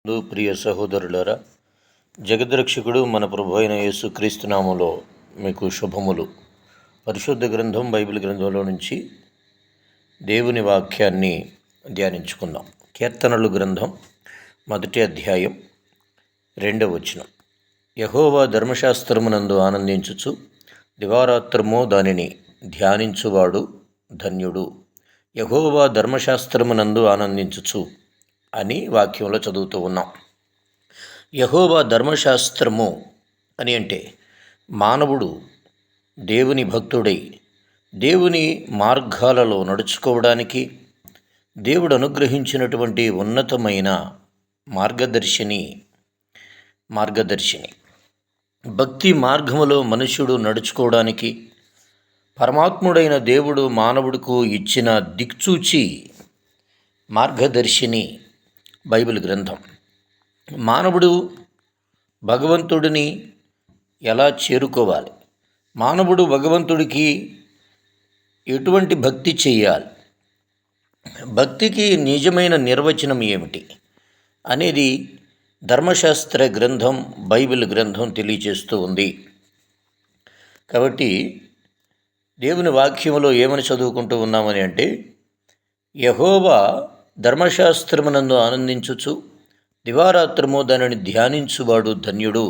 ప్రియ సహోదరులారా, జగద్రక్షకుడు మన ప్రభు అయిన యేసుక్రీస్తు నామములో మీకు శుభములు. పరిశుద్ధ గ్రంథం బైబిల్ గ్రంథంలో నుంచి దేవుని వాక్యాన్ని ధ్యానించుకుందాం. కీర్తనలు గ్రంథం 1వ అధ్యాయం 2వ వచనం. యెహోవా ధర్మశాస్త్రమునందు ఆనందించుచు దివారాత్రము దానిని ధ్యానించువాడు ధన్యుడు. యెహోవా ధర్మశాస్త్రమునందు ఆనందించుచు అని వాక్యంలో చదువుతూ ఉన్నాం. యెహోవా ధర్మశాస్త్రము అని అంటే మానవుడు దేవుని భక్తుడై దేవుని మార్గాలలో నడుచుకోవడానికి దేవుడు అనుగ్రహించినటువంటి ఉన్నతమైన మార్గదర్శిని. భక్తి మార్గములో మనుష్యుడు నడుచుకోవడానికి పరమాత్ముడైన దేవుడు మానవుడికి ఇచ్చిన దిక్చూచి మార్గదర్శిని బైబిల్ గ్రంథం. మానవుడు భగవంతుడిని ఎలా చేరుకోవాలి, మానవుడు భగవంతుడికి ఎటువంటి భక్తి చేయాలి, భక్తికి నిజమైన నిర్వచనం ఏమిటి అనేది ధర్మశాస్త్ర గ్రంథం బైబిల్ గ్రంథం తెలియజేస్తూ ఉంది. కాబట్టి దేవుని వాక్యంలో ఏమని చదువుకుంటూ ఉన్నామని అంటే, యెహోవా ధర్మశాస్త్రమునందు ఆనందించుచు దివారాత్రము దానిని ధ్యానించువాడు ధన్యుడు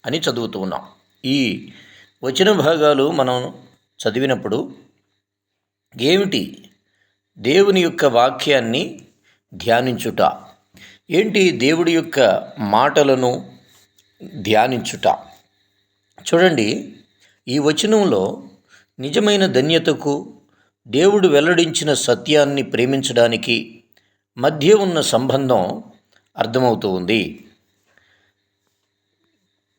అని చదువుతూ ఉన్నాం. ఈ వచన భాగాలు మనం చదివినప్పుడు ఏమిటి దేవుని యొక్క వాక్యాన్ని ధ్యానించుట, ఏంటి దేవుడి యొక్క మాటలను ధ్యానించుట. చూడండి, ఈ వచనంలో నిజమైన ధన్యతకు దేవుడు వెల్లడించిన సత్యాన్ని ప్రేమించడానికి మధ్య ఉన్న సంబంధం అర్థమవుతూ ఉంది.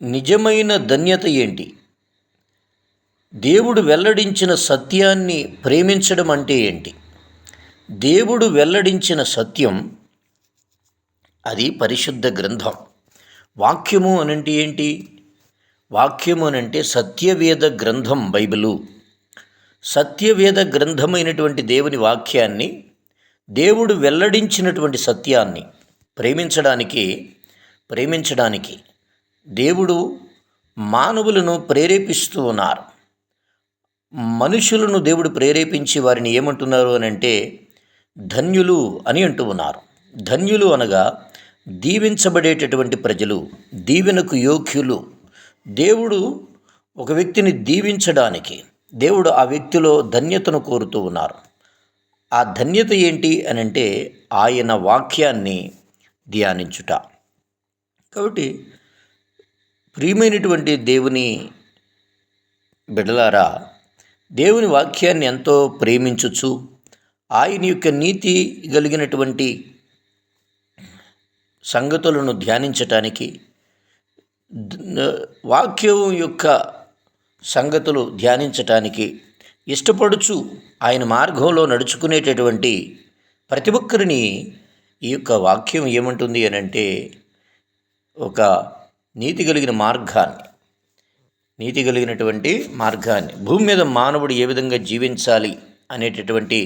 నిజమైన ధన్యత ఏంటి? దేవుడు వెల్లడించిన సత్యాన్ని ప్రేమించడం అంటే ఏంటి? దేవుడు వెల్లడించిన సత్యం అది పరిశుద్ధ గ్రంథం. వాక్యము అనంటే ఏంటి? వాక్యము అనంటే సత్యవేద గ్రంథం బైబిలు. సత్యవేద గ్రంథమైనటువంటి దేవుని వాక్యాన్ని, దేవుడు వెల్లడించినటువంటి సత్యాన్ని ప్రేమించడానికి దేవుడు మానవులను ప్రేరేపిస్తూ ఉన్నారు. మనుషులను దేవుడు ప్రేరేపించి వారిని ఏమంటున్నారు అని అంటే ధన్యులు అని అంటూ ఉన్నారు. ధన్యులు అనగా దీవించబడేటటువంటి ప్రజలు, దీవెనకు యోగ్యులు. దేవుడు ఒక వ్యక్తిని దీవించడానికి దేవుడు ఆ వ్యక్తిలో ధన్యతను కోరుతూ ఉన్నారు. ఆ ధన్యత ఏంటి అని అంటే ఆయన వాక్యాన్ని ధ్యానించుట. కాబట్టి ప్రియమైనటువంటి దేవుని బిడ్డలారా, దేవుని వాక్యాన్ని ఎంతో ప్రేమించుచు ఆయన యొక్క నీతి కలిగినటువంటి సంగతులను ధ్యానించటానికి, వాక్యం యొక్క సంగతులు ధ్యానించటానికి ఇష్టపడుచు ఆయన మార్గంలో నడుచుకునేటటువంటి ప్రతి ఒక్కరిని ఈ యొక్క వాక్యం ఏమంటుంది అని అంటే ఒక నీతి కలిగినటువంటి మార్గాన్ని, భూమి మీద మానవుడు ఏ విధంగా జీవించాలి అనేటటువంటి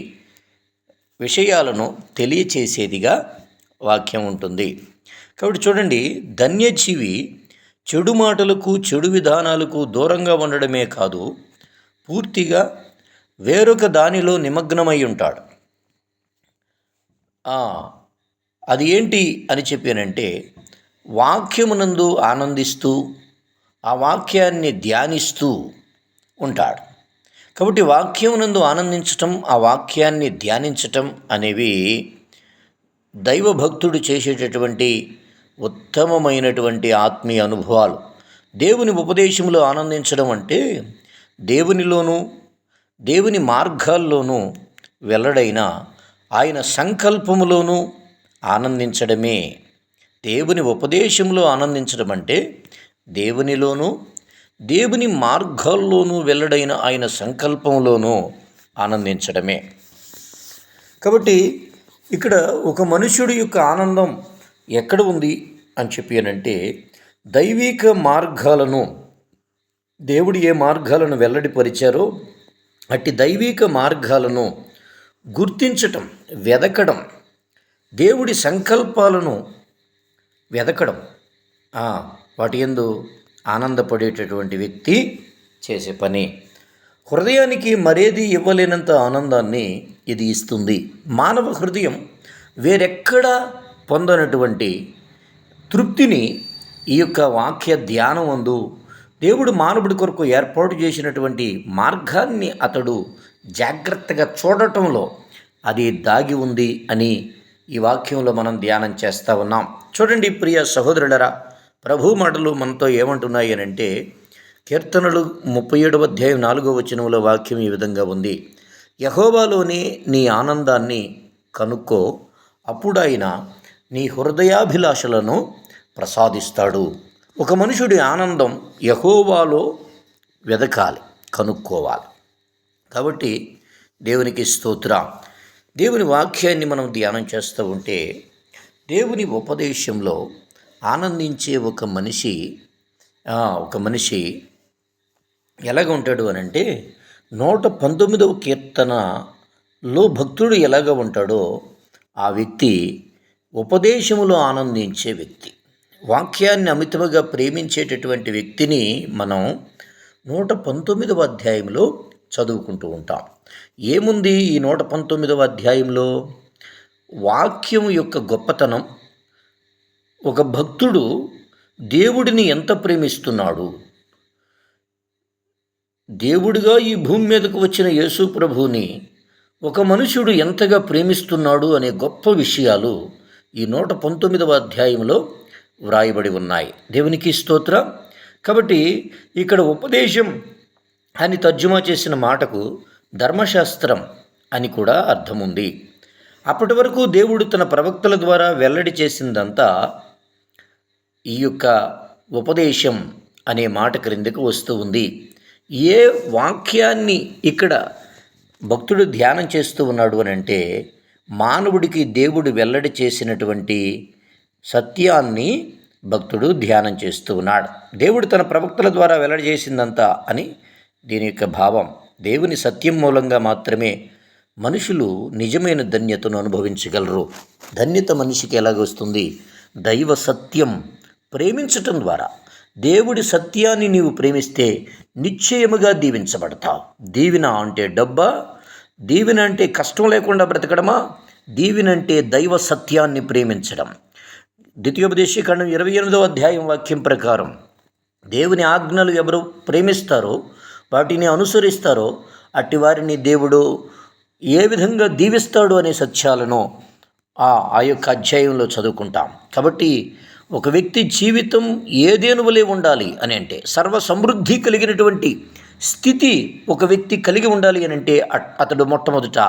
విషయాలను తెలియచేసేదిగా వాక్యం ఉంటుంది. కాబట్టి చూడండి, ధన్యజీవి చెడు మాటలకు, చెడు విధానాలకు దూరంగా ఉండడమే కాదు, పూర్తిగా వేరొక దానిలో నిమగ్నమై ఉంటాడు. అది ఏంటి అని చెప్పానంటే, వాక్యమునందు ఆనందిస్తూ ఆ వాక్యాన్ని ధ్యానిస్తూ ఉంటాడు. కాబట్టి వాక్యమునందు ఆనందించటం, ఆ వాక్యాన్ని ధ్యానించటం అనేవి దైవభక్తుడు చేసేటటువంటి ఉత్తమమైనటువంటి ఆత్మీయ అనుభవాలు. దేవుని ఉపదేశంలో ఆనందించడం అంటే దేవునిలోనూ దేవుని మార్గాల్లోనూ వెల్లడైన ఆయన సంకల్పములోనూ ఆనందించడమే. దేవుని ఉపదేశంలో ఆనందించడం అంటే దేవునిలోనూ దేవుని మార్గాల్లోనూ వెల్లడైన ఆయన సంకల్పంలోనూ ఆనందించడమే. కాబట్టి ఇక్కడ ఒక మనుష్యుడి యొక్క ఆనందం ఎక్కడ ఉంది అని చెప్పానంటే, దైవిక మార్గాలను, దేవుడు ఏ మార్గాలను వెల్లడిపరిచారో అట్టి దైవిక మార్గాలను గుర్తించటం, వెదకడం, దేవుడి సంకల్పాలను వెదకడం, వాటి యందు ఆనందపడేటటువంటి వ్యక్తి చేసే పని. హృదయానికి మరేది ఇవ్వలేనంత ఆనందాన్ని ఇది ఇస్తుంది. మానవ హృదయం వేరెక్కడా పొందనటువంటి తృప్తిని ఈ యొక్క వాక్య ధ్యానం అందు దేవుడు మానవుడి కొరకు ఏర్పాటు చేసినటువంటి మార్గాన్ని అతడు జాగ్రత్తగా చూడటంలో అది దాగి ఉంది అని ఈ వాక్యంలో మనం ధ్యానం చేస్తూ ఉన్నాం. చూడండి ప్రియ సహోదరులరా, ప్రభు మాటలు మనతో ఏమంటున్నాయి అంటే, కీర్తనలు 37వ అధ్యాయం 4వ వచనంలో వాక్యం ఈ విధంగా ఉంది. యెహోవాలోని నీ ఆనందాన్ని కనుక్కో, అప్పుడు ఆయన నీ హృదయాభిలాషలను ప్రసాదిస్తాడు. ఒక మనుషుడి ఆనందం యెహోవాలో వెదకాలి, కనుక్కోవాలి. కాబట్టి దేవునికి స్తోత్రం. దేవుని వాక్యాన్ని మనం ధ్యానం చేస్తూ ఉంటే, దేవుని ఉపదేశంలో ఆనందించే ఒక మనిషి ఎలాగ ఉంటాడు అనంటే, 119వ కీర్తనలో భక్తుడు ఎలాగ ఉంటాడో ఆ వ్యక్తి ఉపదేశములో ఆనందించే వ్యక్తి, వాక్యాన్ని అమితముగా ప్రేమించేటటువంటి వ్యక్తిని మనం 119వ అధ్యాయంలో చదువుకుంటూ ఉంటాం. ఏముంది ఈ 119వ అధ్యాయంలో? వాక్యం యొక్క గొప్పతనం, ఒక భక్తుడు దేవుడిని ఎంత ప్రేమిస్తున్నాడు, దేవుడిగా ఈ భూమి మీదకు వచ్చిన యేసు ప్రభువుని ఒక మనుషుడు ఎంతగా ప్రేమిస్తున్నాడు అనే గొప్ప విషయాలు ఈ 119వ అధ్యాయంలో వ్రాయబడి ఉన్నాయి. దేవునికి స్తోత్రం. కాబట్టి ఇక్కడ ఉపదేశం అని తర్జుమా చేసిన మాటకు ధర్మశాస్త్రం అని కూడా అర్థం ఉంది. అప్పటి వరకు దేవుడు తన ప్రవక్తల ద్వారా వెల్లడి చేసిందంతా ఈ యొక్క ఉపదేశం అనే మాట క్రిందకు వస్తూ ఉంది. ఏ వాక్యాన్ని ఇక్కడ భక్తుడు ధ్యానం చేస్తూ ఉన్నాడు అని అంటే, మానవుడికి దేవుడు వెల్లడి చేసినటువంటి సత్యాన్ని భక్తుడు ధ్యానం చేస్తూ ఉన్నాడు. దేవుడు తన ప్రవక్తల ద్వారా వెల్లడి చేసిందంతా అని దీని యొక్క భావం. దేవుని సత్యం మూలంగా మాత్రమే మనుషులు నిజమైన ధన్యతను అనుభవించగలరు. ధన్యత మనిషికి ఎలాగొస్తుంది? దైవ సత్యం ప్రేమించటం ద్వారా. దేవుడి సత్యాన్ని నీవు ప్రేమిస్తే నిశ్చయముగా దీవించబడతావు. దీవెన అంటే డబ్బా? దీవెన అంటే కష్టం లేకుండా బ్రతకడమా? దీవెన అంటే దైవ సత్యాన్ని ప్రేమించడం. ద్వితీయోపదేశకాండం 28వ అధ్యాయం వాక్యం ప్రకారం దేవుని ఆజ్ఞలు ఎవరు ప్రేమిస్తారో, వాటిని అనుసరిస్తారో అట్టి వారిని దేవుడు ఏ విధంగా దీవిస్తాడు అనే సత్యాలను ఆ యొక్క అధ్యాయంలో చదువుకుంటాం. కాబట్టి ఒక వ్యక్తి జీవితం ఏదేను వలె ఉండాలి అని అంటే, సర్వ సమృద్ధి కలిగినటువంటి స్థితి ఒక వ్యక్తి కలిగి ఉండాలి అని అంటే, అతడు మొట్టమొదట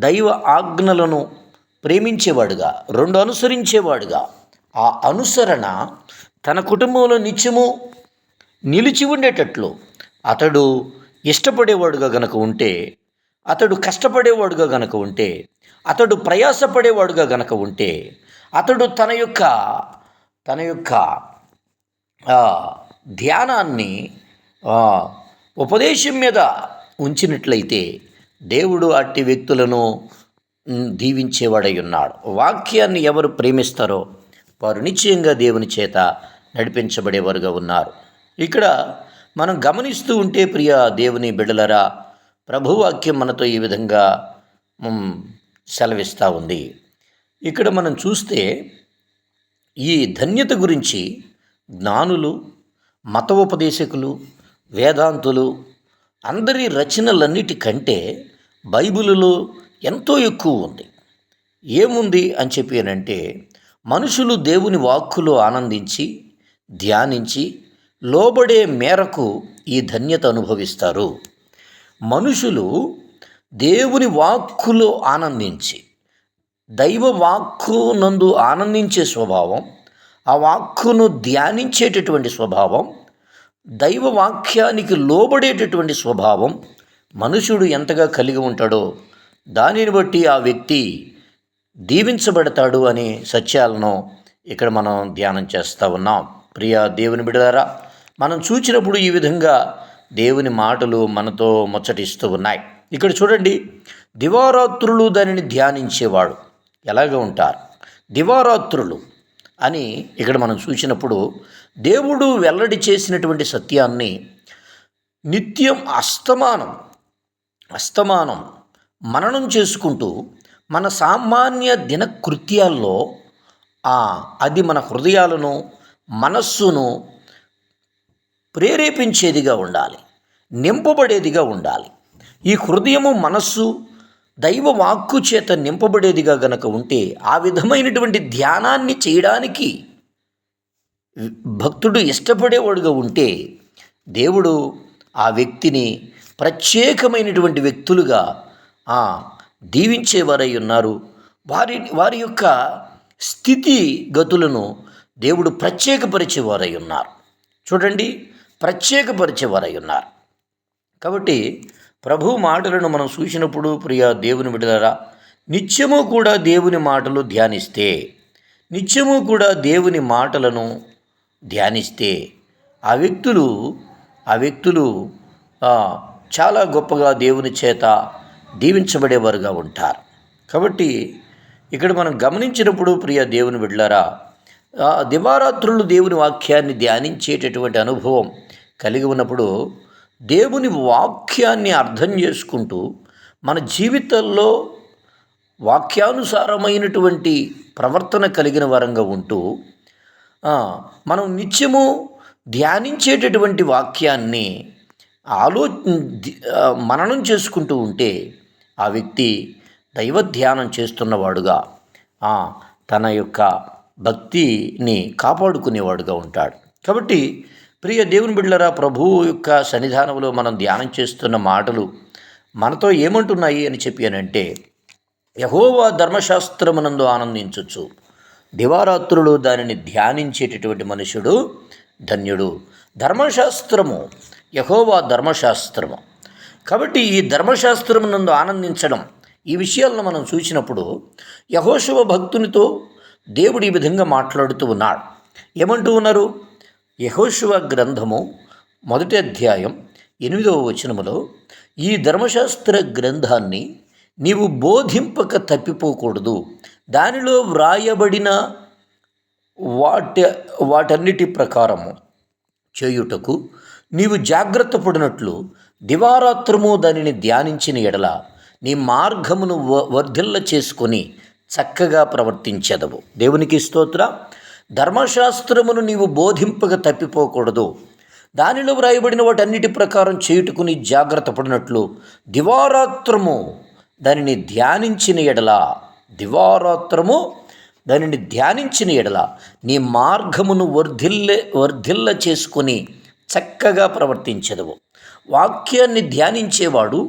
దైవ ఆజ్ఞలను ప్రేమించేవాడుగా, 2 అనుసరించేవాడుగా, ఆ అనుసరణ తన కుటుంబంలో నిత్యము నిలిచి ఉండేటట్లు అతడు ఇష్టపడేవాడుగా గనక ఉంటే, అతడు కష్టపడేవాడుగా గనక ఉంటే, అతడు ప్రయాసపడేవాడుగా గనక ఉంటే, అతడు తన యొక్క ధ్యానాన్ని ఉపదేశం మీద ఉంచినట్లయితే దేవుడు అట్టి వ్యక్తులను దీవించేవాడై ఉన్నాడు. వాక్యాన్ని ఎవరు ప్రేమిస్తారో వారు నిశ్చయంగా దేవుని చేత నడిపించబడేవారుగా ఉన్నారు. ఇక్కడ మనం గమనిస్తూ ఉంటే ప్రియ దేవుని బిడ్డలరా, ప్రభువాక్యం మనతో ఈ విధంగా సెలవిస్తూ ఉంది. ఇక్కడ మనం చూస్తే ఈ ధన్యత గురించి జ్ఞానులు, మతోపదేశకులు, వేదాంతులు అందరి రచనలన్నిటికంటే బైబిలులో ఎంతో ఎక్కువ ఉంది. ఏముంది అని చెప్పి అంటే, మనుషులు దేవుని వాక్కులో ఆనందించి ధ్యానించి లోబడే మేరకు ఈ ధన్యత అనుభవిస్తారు. మనుషులు దేవుని వాక్కులో ఆనందించి, దైవ వాక్కు నందు ఆనందించే స్వభావం, ఆ వాక్కును ధ్యానించేటటువంటి స్వభావం, దైవ వాక్యానికి లోబడేటటువంటి స్వభావం మనుషుడు ఎంతగా కలిగి ఉంటాడో దానిని బట్టి ఆ వ్యక్తి దీవించబడతాడు అనే సత్యాలను ఇక్కడ మనం ధ్యానం చేస్తూ ఉన్నాం. ప్రియ దేవుని బిడ్డలారా, మనం చూచినప్పుడు ఈ విధంగా దేవుని మాటలు మనతో ముచ్చటిస్తూ ఉన్నాయి. ఇక్కడ చూడండి, దివారాత్రులు దానిని ధ్యానించేవాడు ఎలాగ ఉంటారు? దివారాత్రులు అని ఇక్కడ మనం చూసినప్పుడు దేవుడు వెల్లడి చేసినటువంటి సత్యాన్ని నిత్యం అస్తమానం మననం చేసుకుంటూ మన సామాన్య దినకృత్యాల్లో అది మన హృదయాలను మనస్సును ప్రేరేపించేదిగా ఉండాలి, నింపబడేదిగా ఉండాలి. ఈ హృదయము మనస్సు దైవ వాక్కు చేత నింపబడేదిగా గనక ఉంటే ఆ విధమైనటువంటి ధ్యానాన్ని చేయడానికి భక్తుడు ఇష్టపడేవాడుగా ఉంటే దేవుడు ఆ వ్యక్తిని ప్రత్యేకమైనటువంటి వ్యక్తులుగా దీవించేవారై ఉన్నారు. వారి యొక్క స్థితిగతులను దేవుడు ప్రత్యేకపరిచేవారై ఉన్నారు. చూడండి, ప్రత్యేకపరిచేవారై ఉన్నారు. కాబట్టి ప్రభు మాటలను మనం చూసినప్పుడు ప్రియ దేవుని బిడ్డలారా, నిత్యము కూడా దేవుని మాటలు ధ్యానిస్తే, నిత్యము కూడా దేవుని మాటలను ధ్యానిస్తే ఆ వ్యక్తులు చాలా గొప్పగా దేవుని చేత దీవించబడేవారుగా ఉంటారు. కాబట్టి ఇక్కడ మనం గమనించినప్పుడు ప్రియ దేవుని బిడ్డలారా, దివారాత్రులు దేవుని వాక్యాన్ని ధ్యానించేటటువంటి అనుభవం కలిగి ఉన్నప్పుడు దేవుని వాక్యాన్ని అర్థం చేసుకుంటూ మన జీవితంలో వాక్యానుసారమైనటువంటి ప్రవర్తన కలిగిన వారంగా ఉంటూ మనం నిత్యము ధ్యానించేటటువంటి వాక్యాన్ని మననం చేసుకుంటూ ఉంటే ఆ వ్యక్తి దైవ ధ్యానం చేస్తున్నవాడుగా తన యొక్క భక్తిని కాపాడుకునేవాడుగా ఉంటాడు. కాబట్టి ప్రియ దేవుని బిడ్డలారా, ప్రభువు యొక్క సన్నిధానంలో మనం ధ్యానం చేస్తున్న మాటలు మనతో ఏమంటున్నాయి అని చెప్పానంటే, యెహోవా ధర్మశాస్త్రమునందు ఆనందించవచ్చు, దివారాత్రులు దానిని ధ్యానించేటటువంటి మనుషుడు ధన్యుడు. ధర్మశాస్త్రము, యెహోవా ధర్మశాస్త్రము. కాబట్టి ఈ ధర్మశాస్త్రమునందు ఆనందించడం, ఈ విషయాలను మనం చూసినప్పుడు యెహోషువ భక్తునితో దేవుడు ఈ విధంగా మాట్లాడుతూ ఉన్నాడు. ఏమంటూ ఉన్నారు? యెహోషువ గ్రంథము 1వ అధ్యాయం 8వ వచనములో, ఈ ధర్మశాస్త్ర గ్రంథాన్ని నీవు బోధింపక తప్పిపోకూడదు, దానిలో వ్రాయబడిన వాటన్నిటి ప్రకారము చేయుటకు నీవు జాగ్రత్త పడినట్లు దివారాత్రము దానిని ధ్యానించిన ఎడల నీ మార్గమును వర్ధిల్ల చేసుకొని చక్కగా ప్రవర్తించెదవు. దేవునికి స్తోత్ర. ధర్మశాస్త్రమును నీవు బోధింపక తప్పిపోకూడదు, దానిలో వ్రాయబడిన వాటన్నిటి ప్రకారం చేయుటకు నీ జాగ్రత్త పడినట్లు దివారాత్రము దానిని ధ్యానించిన ఎడల నీ మార్గమును వర్ధిల్ల చేసుకొని చక్కగా ప్రవర్తించెదవు. వాక్యాన్ని ధ్యానించేవాడు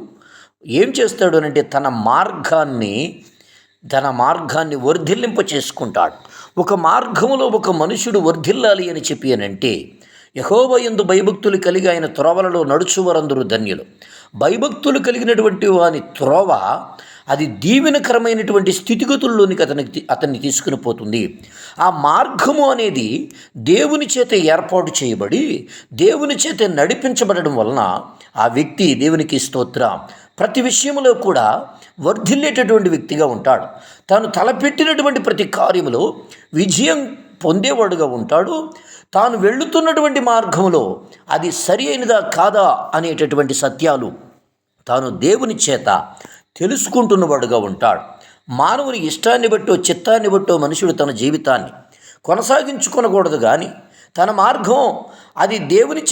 ఏం చేస్తాడు అంటే తన మార్గాన్ని వర్ధిల్లింప చేసుకుంటాడు. ఒక మార్గములో ఒక మనుషుడు వర్ధిల్లాలి అని చెప్పి అనంటే, యెహోవా యందు భయభక్తులు కలిగి ఆయన త్రోవలలో నడుచువారందరూ ధన్యులు. భయభక్తులు కలిగినటువంటి వాని త్రోవ అది దీవెనకరమైనటువంటి స్థితిగతుల్లోనికి అతన్ని తీసుకుని పోతుంది. ఆ మార్గము అనేది దేవుని చేత ఏర్పాటు చేయబడి దేవుని చేత నడిపించబడడం వలన ఆ వ్యక్తి, దేవునికి స్తోత్రం, ప్రతి విషయంలో కూడా వర్ధిల్లేటటువంటి వ్యక్తిగా ఉంటాడు. తాను తలపెట్టినటువంటి ప్రతి కార్యములో విజయం పొందేవాడుగా ఉంటాడు. తాను వెళుతున్నటువంటి మార్గంలో అది సరి అయినదా కాదా అనేటటువంటి సత్యాలు తాను దేవుని చేత తెలుసుకుంటున్నవాడుగా ఉంటాడు. మానవుని ఇష్టాన్ని బట్టో చిత్తాన్ని బట్టో మనుషుడు తన జీవితాన్ని కొనసాగించుకొనకూడదు, కానీ తన మార్గం అది దేవుని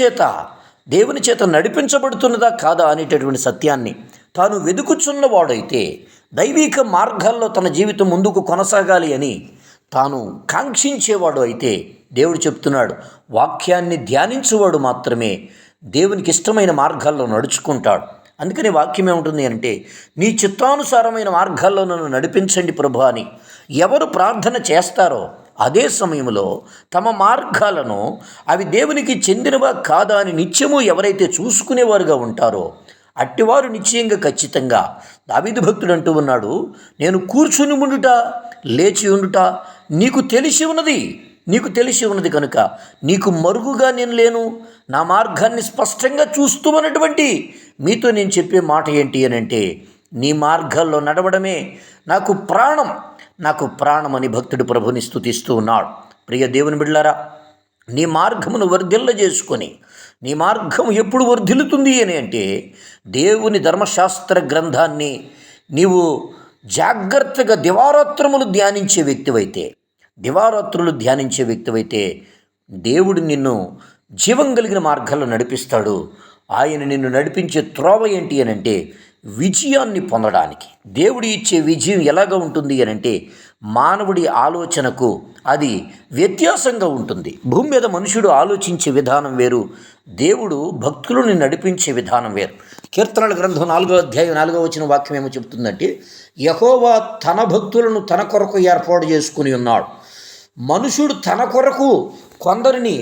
చేత నడిపించబడుతున్నదా కాదా అనేటటువంటి సత్యాన్ని తాను వెతుకుచున్నవాడైతే, దైవిక మార్గాల్లో తన జీవితం ముందుకు కొనసాగాలి అని తాను కాంక్షించేవాడు అయితే, దేవుడు చెప్తున్నాడు, వాక్యాన్ని ధ్యానించేవాడు మాత్రమే దేవునికి ఇష్టమైన మార్గాల్లో నడుచుకుంటాడు. అందుకని వాక్యం ఏముంటుంది అంటే, నీ చిత్తానుసారమైన మార్గాల్లో నన్ను నడిపించండి ప్రభు అని ఎవరు ప్రార్థన చేస్తారో అదే సమయంలో తమ మార్గాలను అవి దేవునికి చెందినవా కాదా అని నిత్యము ఎవరైతే చూసుకునేవారుగా ఉంటారో అట్టివారు నిశ్చయంగా ఖచ్చితంగా, దావీదు భక్తుడు అంటూ ఉన్నాడు, నేను కూర్చుని ఉండుట లేచి ఉండుట నీకు తెలిసి ఉన్నది కనుక నీకు మరుగుగా నేను లేను, నా మార్గాన్ని స్పష్టంగా చూస్తూ ఉన్నటువంటి మీతో నేను చెప్పే మాట ఏంటి అని అంటే, నీ మార్గాల్లో నడవడమే నాకు ప్రాణం అని భక్తుడు ప్రభుని స్తుతిస్తూ ఉన్నాడు. ప్రియ దేవుని బిడ్డలారా, నీ మార్గమును వర్ధిల్ల చేసుకొని, నీ మార్గం ఎప్పుడు వర్ధిల్లుతుంది అని అంటే దేవుని ధర్మశాస్త్ర గ్రంథాన్ని నీవు జాగ్రత్తగా దివారాత్రములు ధ్యానించే వ్యక్తివైతే దేవుడు నిన్ను జీవం కలిగిన మార్గాల్లో నడిపిస్తాడు. ఆయన నిన్ను నడిపించే త్రోవ ఏంటి అని అంటే విజయాన్ని పొందడానికి. దేవుడు ఇచ్చే విజయం ఎలాగ ఉంటుంది అని అంటే మానవుడి ఆలోచనకు అది వ్యత్యాసంగా ఉంటుంది. భూమి మీద మనుషుడు ఆలోచించే విధానం వేరు, దేవుడు భక్తులను నడిపించే విధానం వేరు. కీర్తనల గ్రంథం 4వ అధ్యాయం 4వ వచనం వాక్యం ఏమో చెబుతుందంటే, యెహోవా తన భక్తులను తన కొరకు ఏర్పాటు చేసుకుని ఉన్నాడు. మనుషుడు తన కొరకు కొందరిని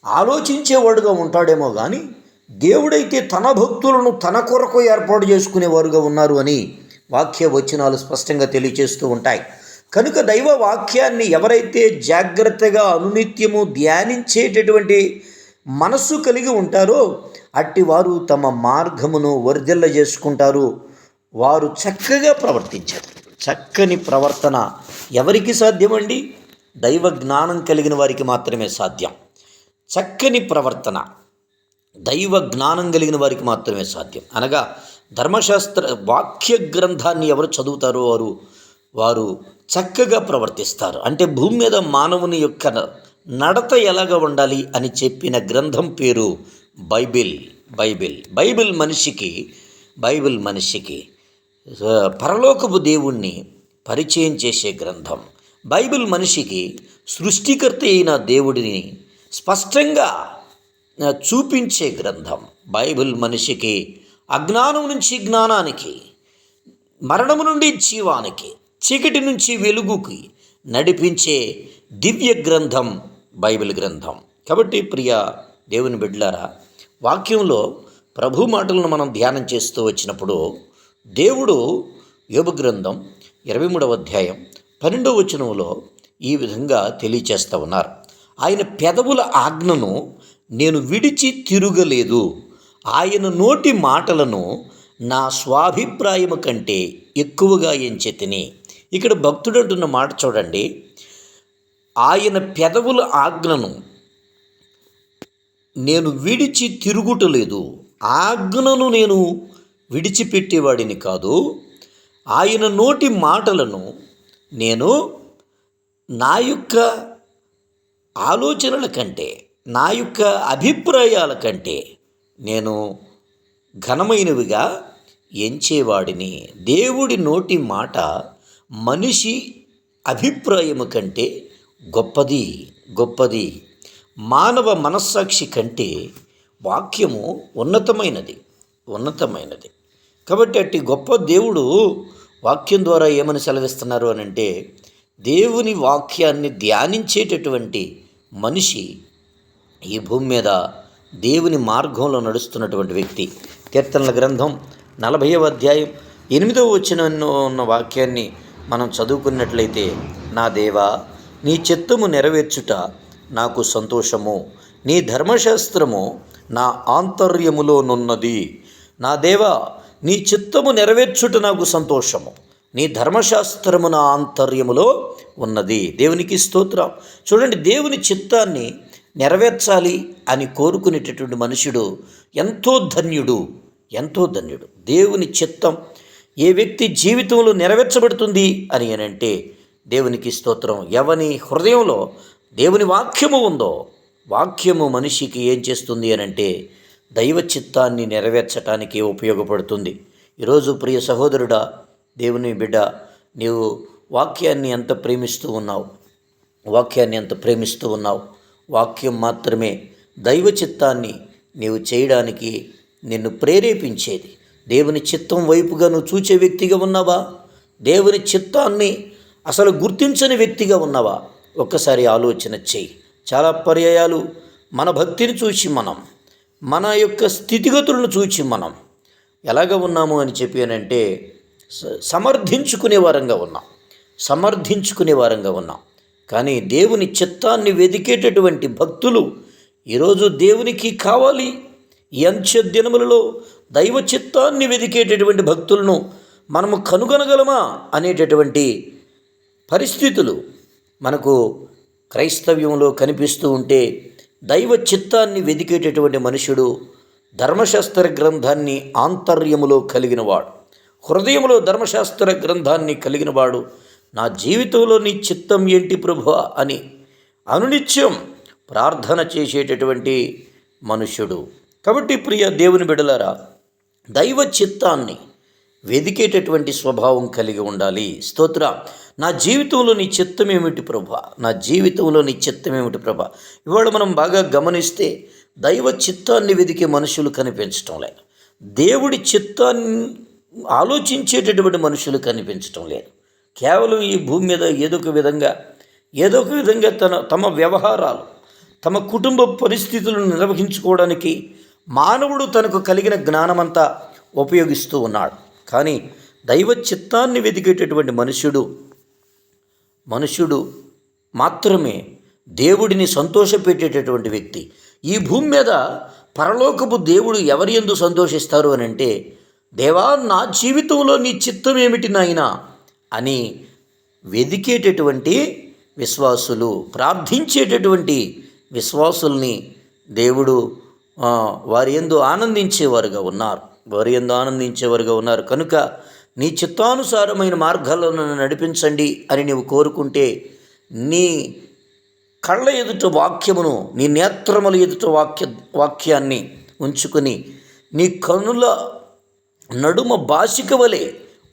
ఆలోచించేవాడుగా ఉంటాడేమో కానీ దేవుడైతే తన భక్తులను తన కొరకు ఏర్పాటు చేసుకునేవారుగా ఉన్నారు అని వాక్య వచనాలు స్పష్టంగా తెలియజేస్తూ ఉంటాయి. కనుక దైవ వాక్యాన్ని ఎవరైతే జాగ్రత్తగా అనునిత్యము ధ్యానించేటటువంటి మనస్సు కలిగి ఉంటారో అట్టి వారు తమ మార్గమును వర్ధిల్ల చేసుకుంటారు. వారు చక్కగా ప్రవర్తించారు. చక్కని ప్రవర్తన ఎవరికి సాధ్యమండి? దైవ జ్ఞానం కలిగిన వారికి మాత్రమే సాధ్యం. చక్కని ప్రవర్తన దైవ జ్ఞానం కలిగిన వారికి మాత్రమే సాధ్యం. అనగా ధర్మశాస్త్ర వాక్య గ్రంథాన్ని ఎవరు చదువుతారో వారు చక్కగా ప్రవర్తిస్తారు. అంటే భూమి మీద మానవుని యొక్క నడత ఎలాగ ఉండాలి అని చెప్పిన గ్రంథం పేరు బైబిల్. బైబిల్ మనిషికి పరలోకపు దేవుణ్ణి పరిచయం చేసే గ్రంథం. బైబిల్ మనిషికి సృష్టికర్త అయిన దేవుడిని స్పష్టంగా చూపించే గ్రంథం. బైబిల్ మనిషికి అజ్ఞానం నుంచి జ్ఞానానికి, మరణము నుండి జీవానికి, చీకటి నుంచి వెలుగుకి నడిపించే దివ్య గ్రంథం బైబిల్ గ్రంథం. కాబట్టి ప్రియ దేవుని బిడ్డలారా, వాక్యంలో ప్రభు మాటలను మనం ధ్యానం చేస్తూ వచ్చినప్పుడు దేవుడు యోబు గ్రంథం 23వ అధ్యాయం 12వ వచనంలో ఈ విధంగా తెలియచేస్తూ ఉన్నారు. ఆయన పెదవుల ఆజ్ఞను నేను విడిచి తిరుగలేదు, ఆయన నోటి మాటలను నా స్వాభిప్రాయము కంటే ఎక్కువగా ఎంచెతిని. ఇక్కడ భక్తుడు అంటున్న మాట చూడండి, ఆయన పెదవుల ఆజ్ఞను నేను విడిచి తిరుగుటలేదు. ఆజ్ఞను నేను విడిచిపెట్టేవాడిని కాదు, ఆయన నోటి మాటలను నేను నా యొక్క ఆలోచనల కంటే, నా యొక్క అభిప్రాయాల కంటే నేను ఘనమైనవిగా ఎంచేవాడిని. దేవుడి నోటి మాట మనిషి అభిప్రాయము కంటే గొప్పది. మానవ మనస్సాక్షి కంటే వాక్యము ఉన్నతమైనది. కాబట్టి అట్టి గొప్ప దేవుడు వాక్యం ద్వారా ఏమని సెలవిస్తున్నారు అని అంటే, దేవుని వాక్యాన్ని ధ్యానించేటటువంటి మనిషి ఈ భూమి మీద దేవుని మార్గంలో నడుస్తున్నటువంటి వ్యక్తి. కీర్తనల గ్రంథం 40వ అధ్యాయం 8వ వచనంలో ఉన్న వాక్యాన్ని మనం చదువుకున్నట్లయితే, నా దేవా నీ చిత్తము నెరవేర్చుట నాకు సంతోషము, నీ ధర్మశాస్త్రము నా ఆంతర్యములోనున్నది. నా దేవా నీ చిత్తము నెరవేర్చుట నాకు సంతోషము, నీ ధర్మశాస్త్రము నా ఆంతర్యములో ఉన్నది. దేవునికి స్తోత్రం. చూడండి, దేవుని చిత్తాన్ని నెరవేర్చాలి అని కోరుకునేటటువంటి మనుషుడు ఎంతో ధన్యుడు. దేవుని చిత్తం ఏ వ్యక్తి జీవితంలో నెరవేర్చబడుతుంది అని అంటే దేవునికి స్తోత్రం. ఎవని హృదయంలో దేవుని వాక్యము ఉందో, వాక్యము మనిషికి ఏం చేస్తుంది అని అంటే దైవ చిత్తాన్ని నెరవేర్చడానికి ఉపయోగపడుతుంది. ఈరోజు ప్రియ సహోదరుడా, దేవుని బిడ్డ, నీవు వాక్యాన్ని ఎంత ప్రేమిస్తూ ఉన్నావు. వాక్యం మాత్రమే దైవ చిత్తాన్ని నీవు చేయడానికి నిన్ను ప్రేరేపించేది. దేవుని చిత్తం వైపుగా నువ్వు చూచే వ్యక్తిగా ఉన్నావా? దేవుని చిత్తాన్ని అసలు గుర్తించని వ్యక్తిగా ఉన్నావా? ఒక్కసారి ఆలోచన చేయి. చాలా పర్యాయాలు మన భక్తిని చూసి మన యొక్క స్థితిగతులను చూసి మనం ఎలాగ ఉన్నాము అని చెప్పానంటే సమర్థించుకునే వారంగా ఉన్నాం. కానీ దేవుని చిత్తాన్ని వెదికేటటువంటి భక్తులు ఈరోజు దేవునికి కావాలి. ఈ అంత్య దినములలో దైవ చిత్తాన్ని వెదికేటటువంటి భక్తులను మనము కనుగొనగలమా అనేటటువంటి పరిస్థితులు మనకు క్రైస్తవ్యంలో కనిపిస్తూ ఉంటే దైవ చిత్తాన్ని వెదికేటటువంటి మనుషుడు ధర్మశాస్త్ర గ్రంథాన్ని ఆంతర్యములో కలిగినవాడు, హృదయంలో ధర్మశాస్త్ర గ్రంథాన్ని కలిగినవాడు. నా జీవితంలో నీ చిత్తం ఏంటి ప్రభువా అని అనునిత్యం ప్రార్థన చేసేటటువంటి మనుష్యుడు. కాబట్టి ప్రియ దేవుని బిడ్డలారా, దైవ చిత్తాన్ని వెదికేటటువంటి స్వభావం కలిగి ఉండాలి. స్తోత్ర. నా జీవితంలో నీ చిత్తం ఏమిటి ప్రభా, నా జీవితంలో నీ చిత్తం ఏమిటి ప్రభా. ఇవాళ మనం బాగా గమనిస్తే దైవ చిత్తాన్ని వెదికే మనుషులు కనిపించటం లేదు, దేవుడి చిత్తాన్ని ఆలోచించేటటువంటి మనుషులు కనిపించటం లేదు. కేవలం ఈ భూమి మీద ఏదో ఒక విధంగా తమ వ్యవహారాలు, తమ కుటుంబ పరిస్థితులను నిర్వహించుకోవడానికి మానవుడు తనకు కలిగిన జ్ఞానమంతా ఉపయోగిస్తూ ఉన్నాడు. కానీ దైవ చిత్తాన్ని వెతికేటటువంటి మనుష్యుడు మాత్రమే దేవుడిని సంతోషపెట్టేటటువంటి వ్యక్తి. ఈ భూమి మీద పరలోకపు దేవుడు ఎవరి యందు సంతోషిస్తారు అని అంటే, దేవా నా జీవితంలో నీ చిత్తం ఏమిటి నాయనా అని వెదికేటటువంటి విశ్వాసులు, ప్రార్థించేటటువంటి విశ్వాసుల్ని దేవుడు వారి యందు ఆనందించేవారుగా ఉన్నారు. కనుక నీ చిత్తానుసారమైన మార్గాల్లో నన్ను నడిపించండి అని నీవు కోరుకుంటే, నీ కళ్ళ ఎదుట వాక్యమును, నీ నేత్రముల ఎదుట వాక్యాన్ని ఉంచుకొని, నీ కనుల నడుమ బాసిక వలె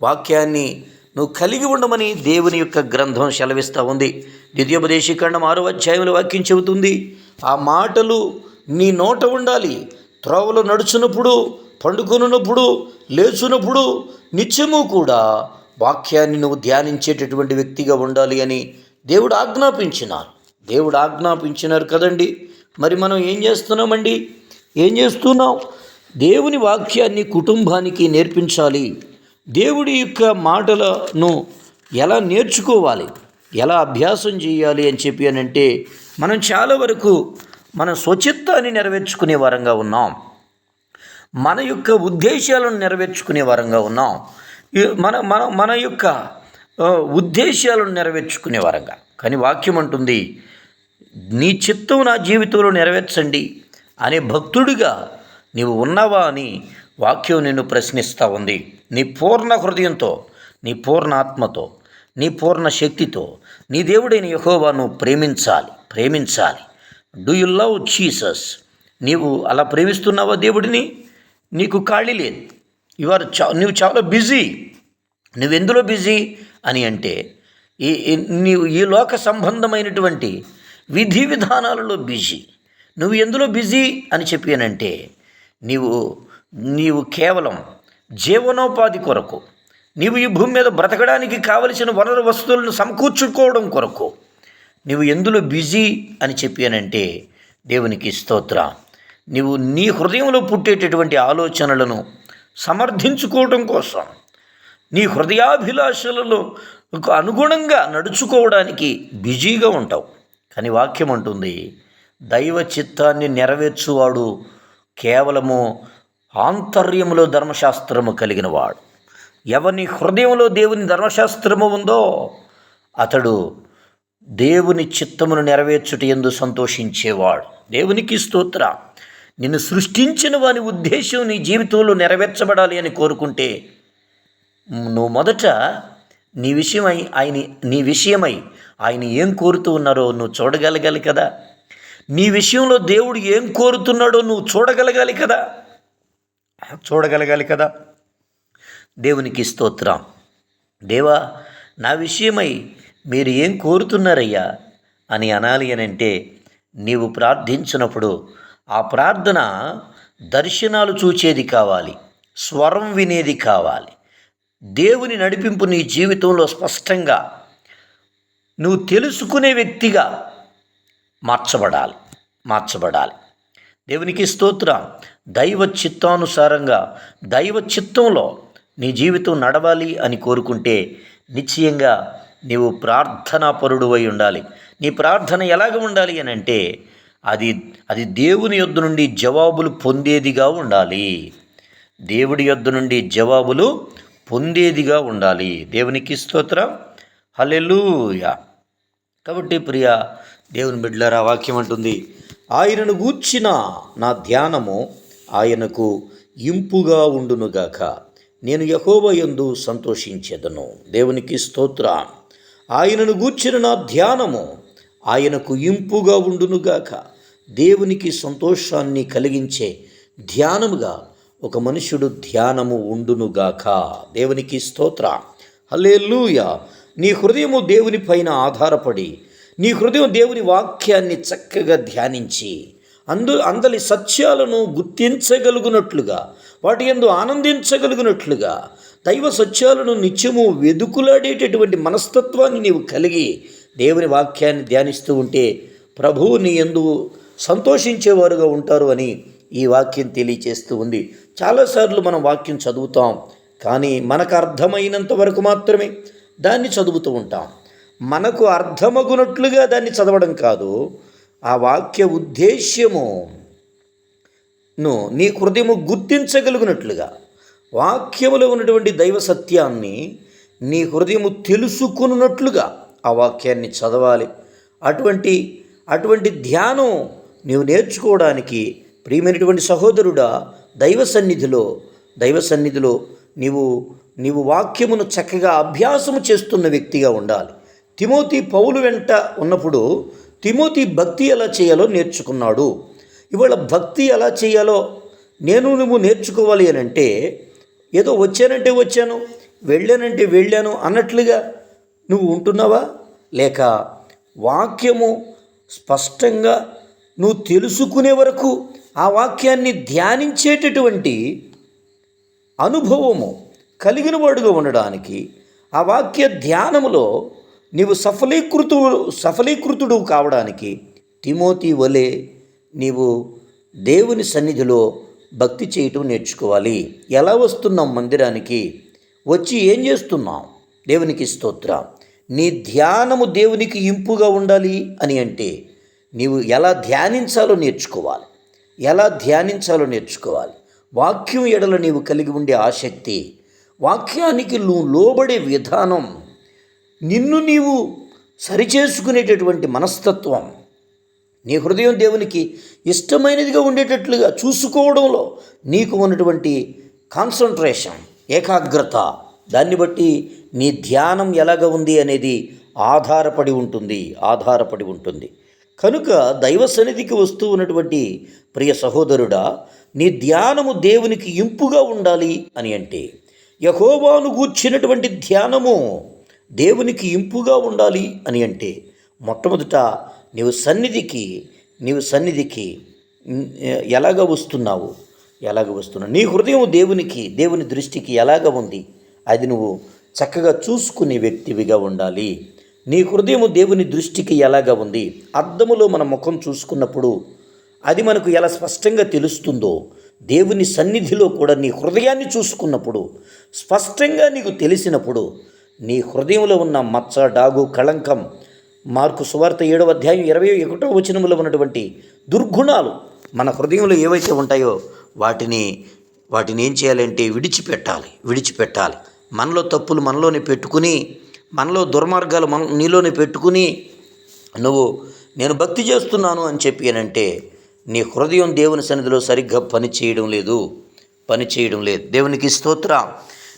వాక్యాన్ని నువ్వు కలిగి ఉండమని దేవుని యొక్క గ్రంథం సెలవిస్తూ ఉంది. ద్వితీయోపదేశకాండం 6వ అధ్యాయంలో వాక్యం చెబుతుంది, ఆ మాటలు నీ నోట ఉండాలి. త్రోవలో నడుచున్నప్పుడు, పండుకొనున్నప్పుడు, లేచున్నప్పుడు నిత్యము కూడా వాక్యాన్ని నువ్వు ధ్యానించేటటువంటి వ్యక్తిగా ఉండాలి అని దేవుడు ఆజ్ఞాపించినారు కదండి. మరి మనం ఏం చేస్తున్నాం? దేవుని వాక్యాన్ని కుటుంబానికి నేర్పించాలి. దేవుడి యొక్క మాటలను ఎలా నేర్చుకోవాలి, ఎలా అభ్యాసం చేయాలి అని అంటే మనం చాలా వరకు మన స్వచిత్తాన్ని నెరవేర్చుకునే వారంగా ఉన్నాం, మన యొక్క ఉద్దేశాలను నెరవేర్చుకునే వారంగా ఉన్నాం, మన యొక్క ఉద్దేశాలను నెరవేర్చుకునే వారంగా. కానీ వాక్యం అంటుంది, నీ చిత్తం నా జీవితంలో నెరవేర్చండి అనే భక్తుడిగా నీవు ఉన్నావా అని వాక్యం నిన్ను ప్రశ్నిస్తూ ఉంది. నీ పూర్ణ హృదయంతో, నీ పూర్ణ ఆత్మతో, నీ పూర్ణ శక్తితో నీ దేవుడైన యెహోవాను ప్రేమించాలి. Do you love Jesus? నీవు అలా ప్రేమిస్తున్నావా దేవుడిని? నీకు ఖాళీ లేదు, నువ్వు చాలా బిజీ. నువ్వెందులో బిజీ అని అంటే, నీవు ఈ లోక సంబంధమైనటువంటి విధి విధానాలలో బిజీ. నువ్వు ఎందులో బిజీ అని చెప్పానంటే, నీవు కేవలం జీవనోపాధి కొరకు, నీవు ఈ భూమి మీద బ్రతకడానికి కావలసిన వనరు వస్తువులను సమకూర్చుకోవడం కొరకు నీవు ఎందులో బిజీ అని చెప్పానంటే, దేవునికి స్తోత్రం, నీవు నీ హృదయంలో పుట్టేటటువంటి ఆలోచనలను సమర్థించుకోవడం కోసం, నీ హృదయాభిలాషలలో అనుగుణంగా నడుచుకోవడానికి బిజీగా ఉంటావు. కానీ వాక్యం అంటుంది, దైవ చిత్తాన్ని నెరవేర్చువాడు కేవలము ఆంతర్యములో ధర్మశాస్త్రము కలిగిన వాడు. ఎవని హృదయంలో దేవుని ధర్మశాస్త్రము ఉందో అతడు దేవుని చిత్తమును నెరవేర్చుట యందు సంతోషించేవాడు. దేవునికి స్తోత్రం. నిన్ను సృష్టించిన వాని ఉద్దేశం నీ జీవితంలో నెరవేర్చబడాలి అని కోరుకుంటే, నువ్వు మొదట నీ విషయమై ఆయన ఏం కోరుతూ ఉన్నారో నువ్వు చూడగలగాలి కదా. నీ విషయంలో దేవుడు ఏం కోరుతున్నాడో నువ్వు చూడగలగాలి కదా. దేవునికి స్తోత్రం. దేవా, నా విషయమై మీరు ఏం కోరుతున్నారయ్యా అని అనాలి అని అంటే, నీవు ప్రార్థించినప్పుడు ఆ ప్రార్థన దర్శనాలు చూచేది కావాలి, స్వరం వినేది కావాలి. దేవుని నడిపింపు నీ జీవితంలో స్పష్టంగా నువ్వు తెలుసుకునే వ్యక్తిగా మార్చబడాలి. దేవునికి స్తోత్రం. దైవ చిత్తానుసారంగా, దైవ చిత్తంలో నీ జీవితం నడవాలి అని కోరుకుంటే నిశ్చయంగా నీవు ప్రార్థనాపరుడు అయి ఉండాలి. నీ ప్రార్థన ఎలాగ ఉండాలి అని అంటే, అది దేవుని యొద్ద నుండి జవాబులు పొందేదిగా ఉండాలి. దేవుడి యొద్ద నుండి జవాబులు పొందేదిగా ఉండాలి. దేవునికి స్తోత్రం. హల్లెలూయా. కాబట్టి ప్రియ దేవుని బిడ్డలారా, వాక్యం అంటుంది, ఆయనను గూర్చిన నా ధ్యానము ఆయనకు ఇంపుగా ఉండునుగాక, నేను యెహోవా యందు సంతోషించెదను. దేవునికి స్తోత్రం. ఆయనను గూర్చిన నా ధ్యానము ఆయనకు ఇంపుగా ఉండునుగాక. దేవునికి సంతోషాన్ని కలిగించే ధ్యానముగా ఒక మనుషుడు ధ్యానము ఉండునుగాక. దేవునికి స్తోత్రం. హల్లెలూయా. నీ హృదయము దేవుని పైన ఆధారపడి, నీ హృదయం దేవుని వాక్యాన్ని చక్కగా ధ్యానించి అందలి సత్యాలను గుర్తించగలుగునట్లుగా, వాటి యందు ఆనందించగలుగునట్లుగా, దైవ సత్యాలను నిత్యము వెదుకులాడేటటువంటి మనస్తత్వాన్ని నీవు కలిగి దేవుని వాక్యాన్ని ధ్యానిస్తూ ఉంటే ప్రభువు నీ యందు సంతోషించేవారుగా ఉంటారు అని ఈ వాక్యం తెలియచేస్తూ ఉంది. చాలాసార్లు మనం వాక్యం చదువుతాం, కానీ మనకు అర్థమైనంత వరకు మాత్రమే దాన్ని చదువుతూ ఉంటాం. మనకు అర్థమగునట్లుగా దాన్ని చదవడం కాదు, ఆ వాక్య ఉద్దేశ్యమును నీ హృదయము గుర్తించగలిగినట్లుగా, వాక్యములో ఉన్నటువంటి దైవ సత్యాన్ని నీ హృదయము తెలుసుకున్నట్లుగా ఆ వాక్యాన్ని చదవాలి. అటువంటి ధ్యానం నీవు నేర్చుకోవడానికి ప్రియమైనటువంటి సహోదరుడా, దైవ సన్నిధిలో నీవు వాక్యమును చక్కగా అభ్యాసము చేస్తున్న వ్యక్తిగా ఉండాలి. తిమోతి పౌలు వెంట ఉన్నప్పుడు తిమోతి భక్తి ఎలా చేయాలో నేర్చుకున్నాడు. ఇవాళ భక్తి ఎలా చేయాలో నువ్వు నేర్చుకోవాలి అని అంటే, ఏదో వచ్చానంటే వచ్చాను, వెళ్ళానంటే వెళ్ళాను అన్నట్లుగా నువ్వు ఉంటున్నావా? లేక వాక్యము స్పష్టంగా నువ్వు తెలుసుకునే వరకు ఆ వాక్యాన్ని ధ్యానించేటటువంటి అనుభవము కలిగిన వాడుగా ఉండడానికి, ఆ వాక్య ధ్యానములో నీవు సఫలీకృతుడు కావడానికి తిమోతి వలె నీవు దేవుని సన్నిధిలో భక్తి చేయటం నేర్చుకోవాలి. ఎలా వస్తున్నాం మందిరానికి? వచ్చి ఏం చేస్తున్నాం? దేవునికి స్తోత్రం. నీ ధ్యానము దేవునికి ఇంపుగా ఉండాలి అని అంటే నీవు ఎలా ధ్యానించాలో నేర్చుకోవాలి. వాక్యం ఎడల నీవు కలిగి ఉండే ఆసక్తి, వాక్యానికి నువ్వు లోబడే విధానం, నిన్ను నీవు సరిచేసుకునేటటువంటి మనస్తత్వం, నీ హృదయం దేవునికి ఇష్టమైనదిగా ఉండేటట్లుగా చూసుకోవడంలో నీకు ఉన్నటువంటి కాన్సన్ట్రేషన్, ఏకాగ్రత, దాన్ని బట్టి నీ ధ్యానం ఎలాగ ఉంది అనేది ఆధారపడి ఉంటుంది. కనుక దైవ సన్నిధికి వస్తూ ఉన్నటువంటి ప్రియ సహోదరుడా, నీ ధ్యానము దేవునికి ఇంపుగా ఉండాలి అని అంటే, యెహోవాను గూర్చినటువంటి ధ్యానము దేవునికి ఇంపుగా ఉండాలి అని అంటే, మొట్టమొదట నీవు సన్నిధికి ఎలాగ వస్తున్నావు? నీ హృదయం దేవుని దృష్టికి ఎలాగ ఉంది? అది నువ్వు చక్కగా చూసుకునే వ్యక్తివిగా ఉండాలి. నీ హృదయం దేవుని దృష్టికి ఎలాగ ఉంది? అద్దములో మన ముఖం చూసుకున్నప్పుడు అది మనకు ఎలా స్పష్టంగా తెలుస్తుందో, దేవుని సన్నిధిలో కూడా నీ హృదయాన్ని చూసుకున్నప్పుడు, స్పష్టంగా నీకు తెలిసినప్పుడు, నీ హృదయంలో ఉన్న మచ్చ, డాగు, కళంకం, మార్కు సువార్త 7వ అధ్యాయం 21వ వచనములో ఉన్నటువంటి దుర్గుణాలు మన హృదయంలో ఏవైతే ఉంటాయో వాటిని ఏం చేయాలంటే విడిచిపెట్టాలి. మనలో తప్పులు మనలోనే పెట్టుకుని, మనలో దుర్మార్గాలు నీలోనే పెట్టుకుని నేను భక్తి చేస్తున్నాను అని చెప్పి అంటే నీ హృదయం దేవుని సన్నిధిలో సరిగ్గా పనిచేయడం లేదు. దేవునికి స్తోత్రం.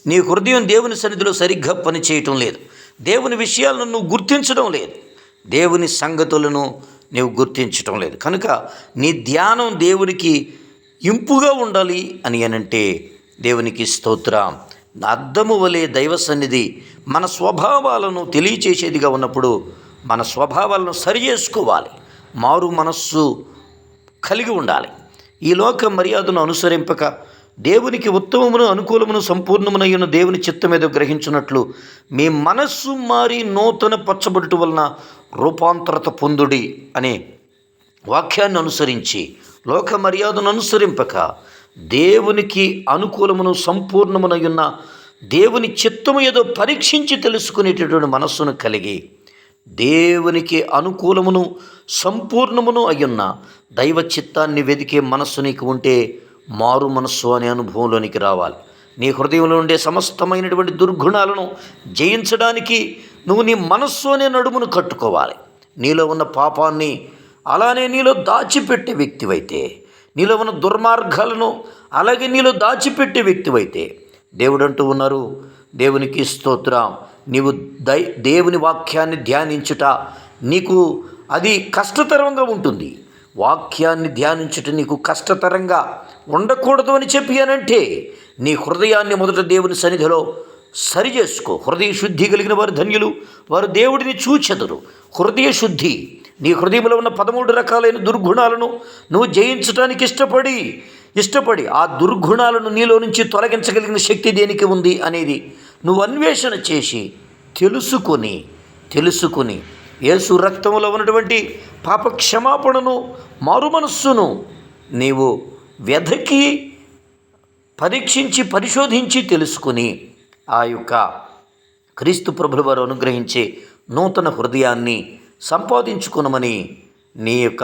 నీ హృదయం దేవుని సన్నిధిలో సరిగ్గా పనిచేయటం లేదు. దేవుని విషయాలను నువ్వు గుర్తించడం లేదు. దేవుని సంగతులను నీవు గుర్తించటం లేదు. కనుక నీ ధ్యానం దేవునికి ఇంపుగా ఉండాలి అని అంటే దేవునికి స్తోత్రం. అద్దము వలె దైవ సన్నిధి మన స్వభావాలను తెలియచేసేదిగా ఉన్నప్పుడు మన స్వభావాలను సరి చేసుకోవాలి. మారు మనస్సు కలిగి ఉండాలి. ఈ లోక మర్యాదను అనుసరింపక దేవునికి ఉత్తమమును అనుకూలమును సంపూర్ణమునైన దేవుని చిత్తమేదో గ్రహించున్నట్లు మీ మనస్సు మారి నూతన పరచబడుట వలన రూపాంతరత పొందుడి అనే వాక్యాన్ని అనుసరించి, లోక మర్యాదను అనుసరింపక దేవునికి అనుకూలమును సంపూర్ణమునయున్న దేవుని చిత్తము ఏదో పరీక్షించి తెలుసుకునేటటువంటి మనస్సును కలిగి, దేవునికి అనుకూలమును సంపూర్ణమును అయ్యున్న దైవ చిత్తాన్ని వెదికే మనస్సు నీకు ఉంటే మారు మనస్సు అనే అనుభవంలోనికి రావాలి. నీ హృదయంలో ఉండే సమస్తమైనటువంటి దుర్గుణాలను జయించడానికి నువ్వు నీ మనస్సు అనే నడుమును కట్టుకోవాలి. నీలో ఉన్న పాపాన్ని అలానే నీలో దాచిపెట్టే వ్యక్తివైతే, నీలో ఉన్న దుర్మార్గాలను అలాగే నీలో దాచిపెట్టే వ్యక్తివైతే, దేవుడు అంటూ ఉన్నారు, దేవునికి స్తోత్రం, నీవు దేవుని వాక్యాన్ని ధ్యానించుట నీకు అది కష్టతరంగా ఉంటుంది. వాక్యాన్ని ధ్యానించుట నీకు కష్టతరంగా ఉండకూడదు అని చెప్పి అనంటే, నీ హృదయాన్ని మొదట దేవుని సన్నిధిలో సరిచేసుకో. హృదయ శుద్ధి కలిగిన వారు ధన్యులు, వారు దేవుడిని చూచెదరు. హృదయ శుద్ధి, నీ హృదయంలో ఉన్న 13 రకాలైన దుర్గుణాలను నువ్వు జయించడానికి ఇష్టపడి ఆ దుర్గుణాలను నీలో నుంచి తొలగించగలిగిన శక్తి దేనికి ఉంది అనేది నువ్వు అన్వేషణ చేసి తెలుసుకొని యేసు రక్తంలో ఉన్నటువంటి పాప క్షమాపణను, మారుమనస్సును నీవు వెదకి పరీక్షించి పరిశోధించి తెలుసుకుని ఆ యొక్క క్రీస్తు ప్రభుల వారు అనుగ్రహించే నూతన హృదయాన్ని సంపాదించుకునమని నీ యొక్క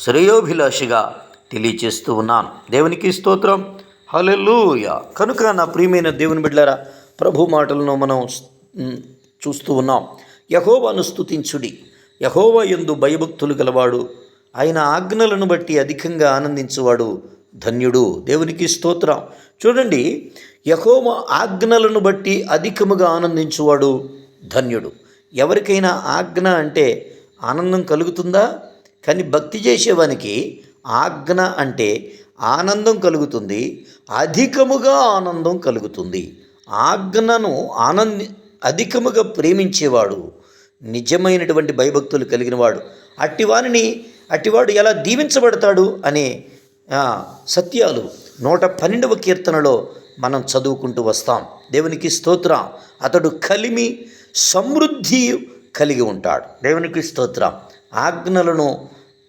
శ్రేయోభిలాషిగా తెలియచేస్తూ ఉన్నాను. దేవునికి స్తోత్రం, హల్లెలూయా. కనుక నా ప్రియమైన దేవుని బిడ్డలారా, ప్రభు మాటలను మనం చూస్తూ ఉన్నాం. యెహోవాను స్తుతించుడి, యెహోవా యందు భయభక్తులు గలవాడు, ఆయన ఆజ్ఞలను బట్టి అధికంగా ఆనందించువాడు ధన్యుడు. దేవునికి స్తోత్రం. చూడండి, యెహోవా ఆజ్ఞలను బట్టి అధికముగా ఆనందించువాడు ధన్యుడు. ఎవరికైనా ఆజ్ఞ అంటే ఆనందం కలుగుతుందా? కానీ భక్తి చేసేవానికి ఆజ్ఞ అంటే ఆనందం కలుగుతుంది, అధికముగా ఆనందం కలుగుతుంది. ఆజ్ఞను అధికముగా ప్రేమించేవాడు నిజమైనటువంటి భయభక్తులు కలిగినవాడు. అట్టివాడు ఎలా దీవించబడతాడు అనే సత్యాలు 112వ కీర్తనలో మనం చదువుకుంటూ వస్తాం. దేవునికి స్తోత్రం. అతడు కలిమి సమృద్ధి కలిగి ఉంటాడు. దేవునికి స్తోత్రం. ఆజ్ఞలను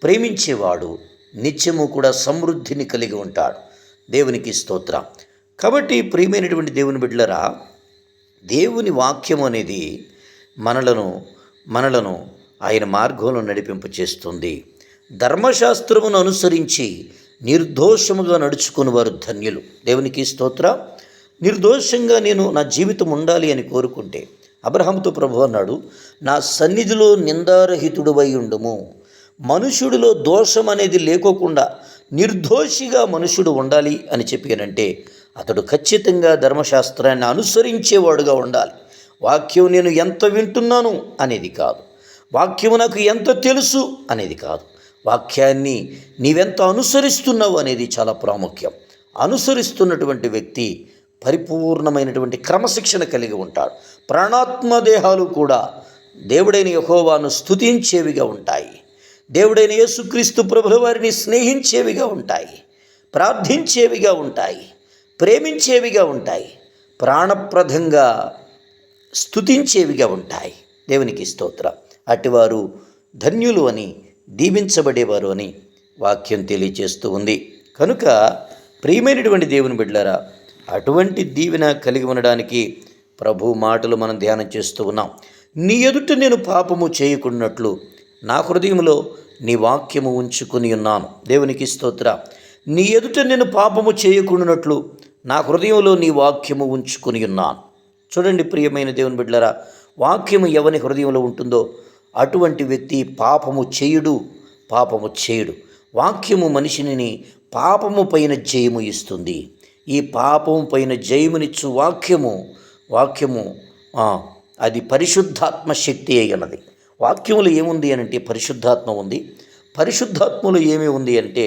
ప్రేమించేవాడు నిత్యము కూడా సమృద్ధిని కలిగి ఉంటాడు. దేవునికి స్తోత్రం. కాబట్టి ప్రియమైనటువంటి దేవుని బిడ్డలారా, దేవుని వాక్యం అనేది మనలను ఆయన మార్గంలో నడిపింపు చేస్తుంది. ధర్మశాస్త్రమును అనుసరించి నిర్దోషముగా నడుచుకుని వారు ధన్యులు. దేవునికి స్తోత్రం. నిర్దోషంగా నేను నా జీవితం ఉండాలి అని కోరుకుంటే, అబ్రహాముతో ప్రభు అన్నాడు, నా సన్నిధిలో నిందారహితుడువై ఉండుము. మనుషుడిలో దోషం అనేది లేకోకుండా నిర్దోషిగా మనుషుడు ఉండాలి అని చెప్పానంటే అతడు ఖచ్చితంగా ధర్మశాస్త్రాన్ని అనుసరించేవాడుగా ఉండాలి. వాక్యం నేను ఎంత వింటున్నాను అనేది కాదు, వాక్యం నాకు ఎంత తెలుసు అనేది కాదు, వాక్యాన్ని నీవెంత అనుసరిస్తున్నావు అనేది చాలా ప్రాముఖ్యం. అనుసరిస్తున్నటువంటి వ్యక్తి పరిపూర్ణమైనటువంటి క్రమశిక్షణ కలిగి ఉంటాడు. ప్రాణాత్మదేహాలు కూడా దేవుడైన యెహోవాను స్తుతించేవిగా ఉంటాయి. దేవుడైన యేసుక్రీస్తు ప్రభుల వారిని స్నేహించేవిగా ఉంటాయి, ప్రార్థించేవిగా ఉంటాయి, ప్రేమించేవిగా ఉంటాయి, ప్రాణప్రదంగా స్తుతించేవిగా ఉంటాయి. దేవునికి స్తోత్రం. అటివారు ధన్యులు అని, దీవించబడేవారు అని వాక్యం తెలియజేస్తూ ఉంది. కనుక ప్రియమైనటువంటి దేవుని బిడ్డలారా, అటువంటి దీవెన కలిగి ఉండడానికి ప్రభు మాటలు మనం ధ్యానం చేస్తూ ఉన్నాం. నీ ఎదుట నేను పాపము చేయకున్నట్లు నా హృదయంలో నీ వాక్యము ఉంచుకుని ఉన్నాను. దేవునికి స్తోత్రం. నీ ఎదుట నేను పాపము చేయకున్నట్లు నా హృదయంలో నీ వాక్యము ఉంచుకుని ఉన్నాను. చూడండి ప్రియమైన దేవుని బిడ్డలారా, వాక్యము ఎవని హృదయంలో ఉంటుందో అటువంటి వ్యక్తి పాపము చేయడు. వాక్యము మనిషిని పాపము పైన జయము ఇస్తుంది. ఈ పాపము పైన జయమునిచ్చు వాక్యము అది పరిశుద్ధాత్మ శక్తి అయినది. వాక్యములు ఏముంది అనంటే పరిశుద్ధాత్మ ఉంది. పరిశుద్ధాత్మలో ఏమి ఉంది అంటే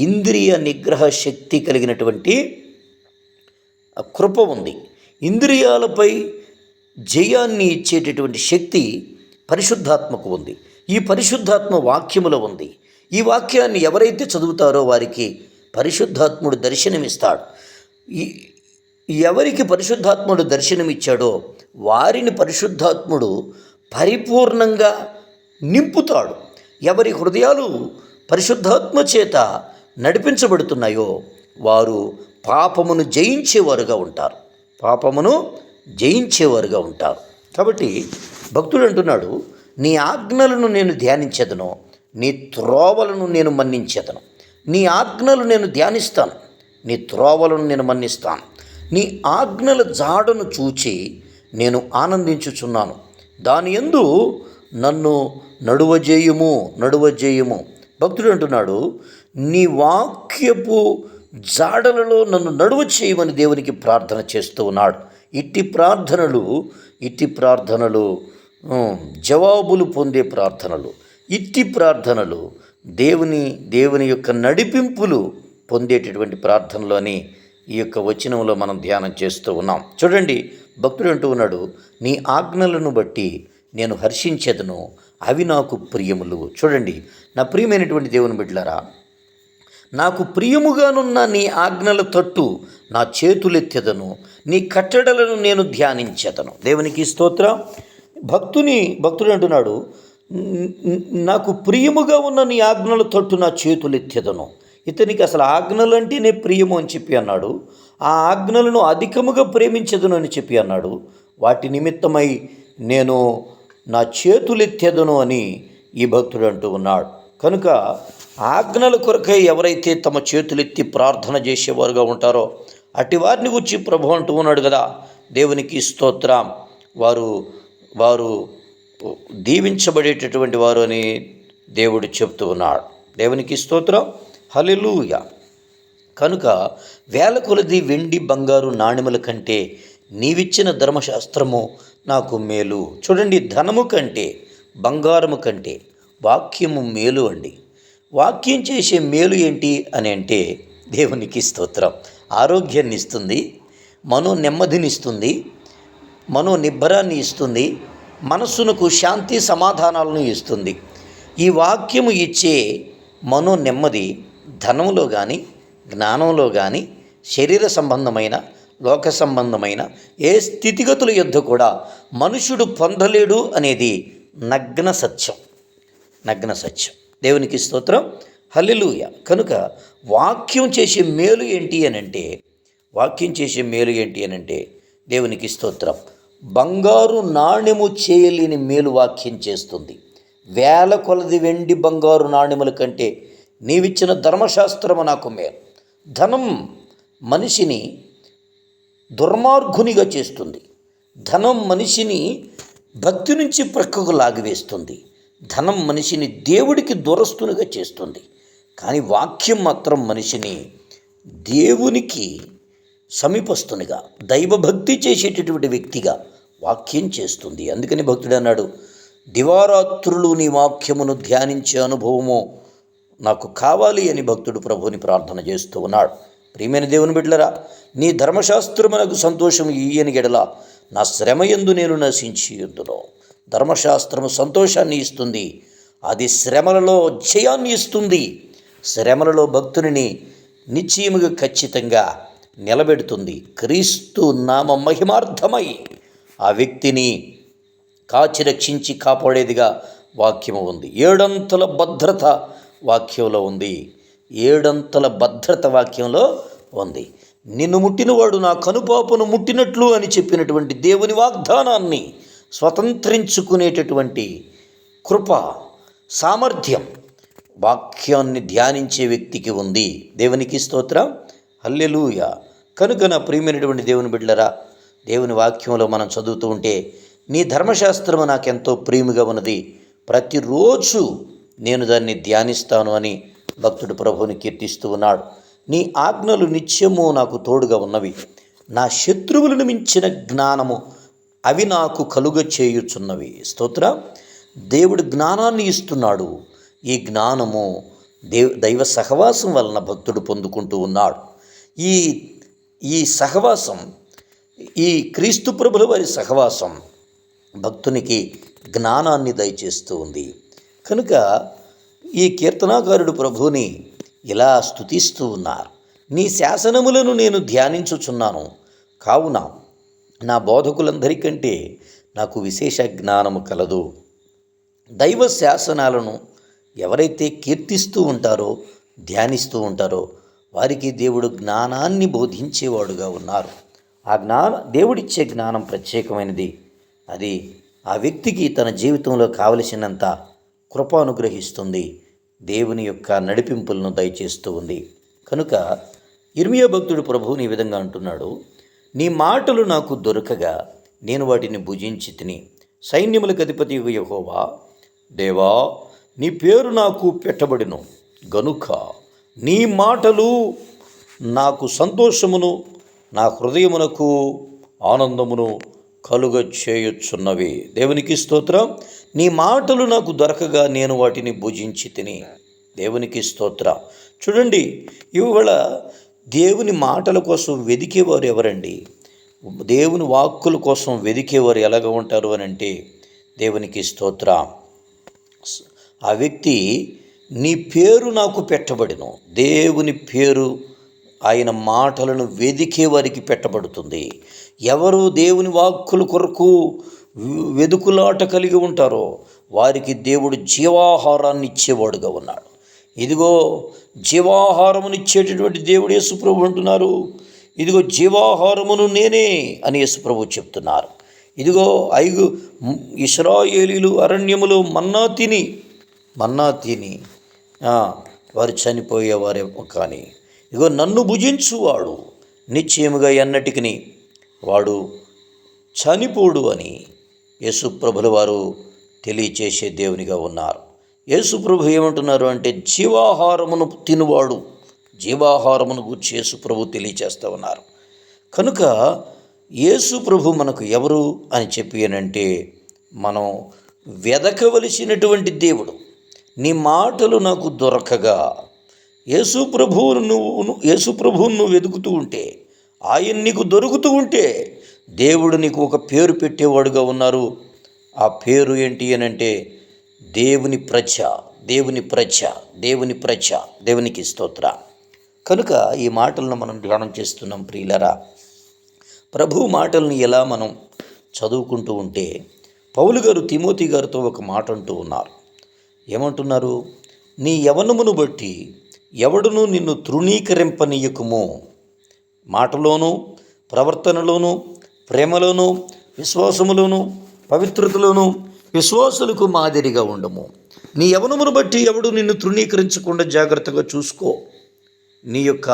ఇంద్రియ నిగ్రహ శక్తి కలిగినటువంటి కృప ఉంది. ఇంద్రియాలపై జయాన్ని ఇచ్చేటటువంటి శక్తి పరిశుద్ధాత్మకు ఉంది. ఈ పరిశుద్ధాత్మ వాక్యములో ఉంది. ఈ వాక్యాన్ని ఎవరైతే చదువుతారో వారికి పరిశుద్ధాత్ముడు దర్శనమిస్తాడు. ఎవరికి పరిశుద్ధాత్ముడు దర్శనమిచ్చాడో వారిని పరిశుద్ధాత్ముడు పరిపూర్ణంగా నింపుతాడు. ఎవరి హృదయాలు పరిశుద్ధాత్మ చేత నడిపించబడుతున్నాయో వారు పాపమును జయించేవారుగా ఉంటారు. కాబట్టి భక్తుడు అంటున్నాడు, నీ ఆజ్ఞలను నేను ధ్యానించెదను, నీ త్రోవలను నేను మన్నించెదను. నీ ఆజ్ఞలు నేను ధ్యానిస్తాను, నీ త్రోవలను నేను మన్నిస్తాను. నీ ఆజ్ఞల జాడను చూచి నేను ఆనందించుచున్నాను. దాని యందు నన్ను నడువజేయుము. భక్తుడు అంటున్నాడు, నీ వాక్యపు జాడలలో నన్ను నడువ చేయమని దేవునికి ప్రార్థన చేస్తూ ఉన్నాడు. ఇట్టి ప్రార్థనలు జవాబులు పొందే ప్రార్థనలు, ఇట్టి ప్రార్థనలు దేవుని యొక్క నడిపింపులు పొందేటటువంటి ప్రార్థనలు అని ఈ యొక్క వచనంలో మనం ధ్యానం చేస్తూ ఉన్నాం. చూడండి, భక్తుడు అంటూ ఉన్నాడు, నీ ఆజ్ఞలను బట్టి నేను హర్షించెదను, అవి నాకు ప్రియములు. చూడండి, నా ప్రియమైనటువంటి దేవుని బిడ్డలారా, నాకు ప్రియముగానున్న నీ ఆజ్ఞల తట్టు నా చేతులెత్తెదను, నీ కట్టడలను నేను ధ్యానించెదను. దేవునికి స్తోత్రం. భక్తుడు అంటున్నాడు, నాకు ప్రియముగా ఉన్న నీ ఆజ్ఞల తట్టు నా చేతులెత్తెదను. ఇతనికి అసలు ఆజ్ఞలు అంటేనే ప్రియము అని చెప్పి అన్నాడు. ఆ ఆజ్ఞలను అధికముగా ప్రేమించదును అని చెప్పి అన్నాడు. వాటి నిమిత్తమై నేను నా చేతులెత్తెదను అని ఈ భక్తుడు అంటూ ఉన్నాడు. కనుక ఆజ్ఞల కొరకై ఎవరైతే తమ చేతులెత్తి ప్రార్థన చేసేవారుగా ఉంటారో అట్టి వారిని గురించి ప్రభు అంటూ ఉన్నాడు కదా, దేవునికి స్తోత్రం, వారు దీవించబడేటటువంటి వారు అని దేవుడు చెప్తూ ఉన్నాడు. దేవునికి స్తోత్రం, హల్లెలూయా. కనుక వేల కొలది వెండి బంగారు నాణెముల కంటే నీవిచ్చిన ధర్మశాస్త్రము నాకు మేలు. చూడండి, ధనము కంటే బంగారము కంటే వాక్యము మేలు అండి. వాక్యం చేసే మేలు ఏంటి అని అంటే దేవునికి స్తోత్రం, ఆరోగ్యాన్ని ఇస్తుంది, మనో నెమ్మదినిస్తుంది, మనో నిబ్బరాన్ని ఇస్తుంది, మనస్సునకు శాంతి సమాధానాలను ఇస్తుంది. ఈ వాక్యము ఇచ్చే మనో నెమ్మది ధనంలో కానీ, జ్ఞానంలో కానీ, శరీర సంబంధమైన, లోక సంబంధమైన ఏ స్థితిగతుల యొద్ద కూడా మనుషుడు పొందలేడు అనేది నగ్న సత్యం. దేవునికి స్తోత్రం, హల్లెలూయా. కనుక వాక్యం చేసే మేలు ఏంటి అని అంటే దేవునికి స్తోత్రం, బంగారు నాణెము చేయలేని మేలు వాక్యం చేస్తుంది. వేల కొలది వెండి బంగారు నాణెముల కంటే నీవిచ్చిన ధర్మశాస్త్రము నాకు మేలు. ధనం మనిషిని దుర్మార్గునిగా చేస్తుంది. ధనం మనిషిని భక్తి నుంచి ప్రక్కకు లాగివేస్తుంది. ధనం మనిషిని దేవుడికి దూరస్తునిగా చేస్తుంది. కానీ వాక్యం మాత్రం మనిషిని దేవునికి సమీపస్తునిగా, దైవభక్తి చేసేటటువంటి వ్యక్తిగా వాక్యం చేస్తుంది. అందుకని భక్తుడు అన్నాడు, దివారాత్రులు నీ వాక్యమును ధ్యానించే అనుభవము నాకు కావాలి అని భక్తుడు ప్రభువుని ప్రార్థన చేస్తూ ఉన్నాడు. ప్రియమైన దేవుని బిడ్డలారా, నీ ధర్మశాస్త్రమునకు సంతోషం ఇయ్యని ఎడల నా శ్రమయందు నేను నశించి ఉందును. ధర్మశాస్త్రము సంతోషాన్ని ఇస్తుంది, అది శ్రమలలో జయాన్ని ఇస్తుంది. శ్రమలలో భక్తుని నిశ్చయముగా ఖచ్చితంగా నిలబెడుతుంది. క్రీస్తు నామ మహిమార్థమై ఆ వ్యక్తిని కాచి రక్షించి కాపాడేదిగా వాక్యము ఉంది. ఏడంతల భద్రత వాక్యంలో ఉంది. నిన్ను ముట్టినవాడు నా కనుపాపను ముట్టినట్లు అని చెప్పినటువంటి దేవుని వాగ్దానాన్ని స్వతంత్రించుకునేటటువంటి కృప, సామర్థ్యం వాక్యాన్ని ధ్యానించే వ్యక్తికి ఉంది. దేవునికి స్తోత్రం, హల్లెలూయా. కనుక నా ప్రియమైనటువంటి దేవుని బిడ్డలారా, దేవుని వాక్యంలో మనం చదువుతూ ఉంటే నీ ధర్మశాస్త్రము నాకెంతో ప్రియముగా ఉన్నది, ప్రతిరోజు నేను దాన్ని ధ్యానిస్తాను అని భక్తుడు ప్రభువుని కీర్తిస్తూ ఉన్నాడు. నీ ఆజ్ఞలు నిత్యము నాకు తోడుగా ఉన్నవి, నా శత్రువులను మించిన జ్ఞానము అవి నాకు కలుగ చేయుచున్నవి. స్తోత్రం. దేవుడు జ్ఞానాన్ని ఇస్తున్నాడు. ఈ జ్ఞానము దైవ సహవాసం వలన భక్తుడు పొందుకుంటూ ఉన్నాడు. ఈ సహవాసం, ఈ క్రీస్తు ప్రభుల వారి సహవాసం భక్తునికి జ్ఞానాన్ని దయచేస్తూ ఉంది. కనుక ఈ కీర్తనాకారుడు ప్రభువుని ఇలా స్తుతిస్తూ ఉన్నారు. నీ శాసనములను నేను ధ్యానించుచున్నాను, కావున నా బోధకులందరికంటే నాకు విశేష జ్ఞానము కలదు. దైవ శాసనాలను ఎవరైతే కీర్తిస్తూ ఉంటారో, ధ్యానిస్తూ ఉంటారో వారికి దేవుడు జ్ఞానాన్ని బోధించేవాడుగా ఉన్నారు. ఆ దేవుడిచ్చే జ్ఞానం ప్రత్యేకమైనది. అది ఆ వ్యక్తికి తన జీవితంలో కావలసినంత కృప అనుగ్రహిస్తుంది, దేవుని యొక్క నడిపింపులను దయచేస్తూ ఉంది. కనుక ఇర్మియా భక్తుడు ప్రభువుని ఈ విధంగా అంటున్నాడు, నీ మాటలు నాకు దొరకగా నేను వాటిని భుజించి తిని సైన్యములకు అధిపతియగు యెహోవా, దేవా, నీ పేరు నాకు పెట్టబడిను గనుక నీ మాటలు నాకు సంతోషమును, నా హృదయమునకు ఆనందమును కలుగ చేయుచున్నవి. దేవునికి స్తోత్రం. నీ మాటలు నాకు దొరకగా నేను వాటిని భుజించి తిని. దేవునికి స్తోత్రం. చూడండి, ఇవాళ దేవుని మాటల కోసం వెదికేవారు ఎవరండి? దేవుని వాక్కుల కోసం వెదికేవారు ఎలాగ ఉంటారు అని అంటే, దేవునికి స్తోత్రం, ఆ వ్యక్తి నీ పేరు నాకు పెట్టబడిను. దేవుని పేరు ఆయన మాటలను వెదికే వారికి పెట్టబడుతుంది. ఎవరు దేవుని వాక్కుల కొరకు వెదుకులాట కలిగి ఉంటారో వారికి దేవుడు జీవాహారాన్ని ఇచ్చేవాడుగా ఉన్నాడు. ఇదిగో జీవాహారమునిచ్చేటటువంటి దేవుడు యేసుప్రభు అంటున్నారు. ఇదిగో జీవాహారమును నేనే అని యేసుప్రభు చెప్తున్నారు. ఇదిగో ఇశ్రాయేలీయులు అరణ్యములో మన్నా తిని వారు చనిపోయేవారేమో, కానీ ఇదిగో నన్ను భుజించువాడు నిశ్చయముగా ఎన్నటికి వాడు చనిపోడు అని యేసుప్రభుల వారు తెలియచేసే దేవునిగా ఉన్నారు. యేసుప్రభు ఏమంటున్నారు అంటే, జీవాహారమును తినువాడు, జీవాహారమును గురించి యేసుప్రభు తెలియచేస్తూ ఉన్నారు. కనుక యేసుప్రభు మనకు ఎవరు అని చెప్పి అంటే, మనం వెదకవలసినటువంటి దేవుడు. నీ మాటలు నాకు దొరకగా, యేసుప్రభువును నువ్వు వెతుకుతూ ఉంటే, ఆయన నీకు దొరుకుతూ ఉంటే, దేవుడు నీకు ఒక పేరు పెట్టేవాడుగా ఉన్నారు. ఆ పేరు ఏంటి అని అంటే, దేవుని ప్రజ. దేవునికి స్తోత్ర. కనుక ఈ మాటలను మనం ధ్యానం చేస్తున్నాం ప్రియులరా. ప్రభు మాటలను ఎలా మనం చదువుకుంటూ ఉంటే, పౌలు గారు తిమోతి గారితో ఒక మాట అంటూ ఉన్నారు. ఏమంటున్నారు? నీ యవనమును బట్టి ఎవడును నిన్ను తృణీకరింపనీయకుము. మాటలోను, ప్రవర్తనలోను, ప్రేమలోను, విశ్వాసములోను, పవిత్రతలోను విశ్వాసులకు మాదిరిగా ఉండము. నీ యవనమును బట్టి ఎవడు నిన్ను తృణీకరించకుండా జాగ్రత్తగా చూసుకో. నీ యొక్క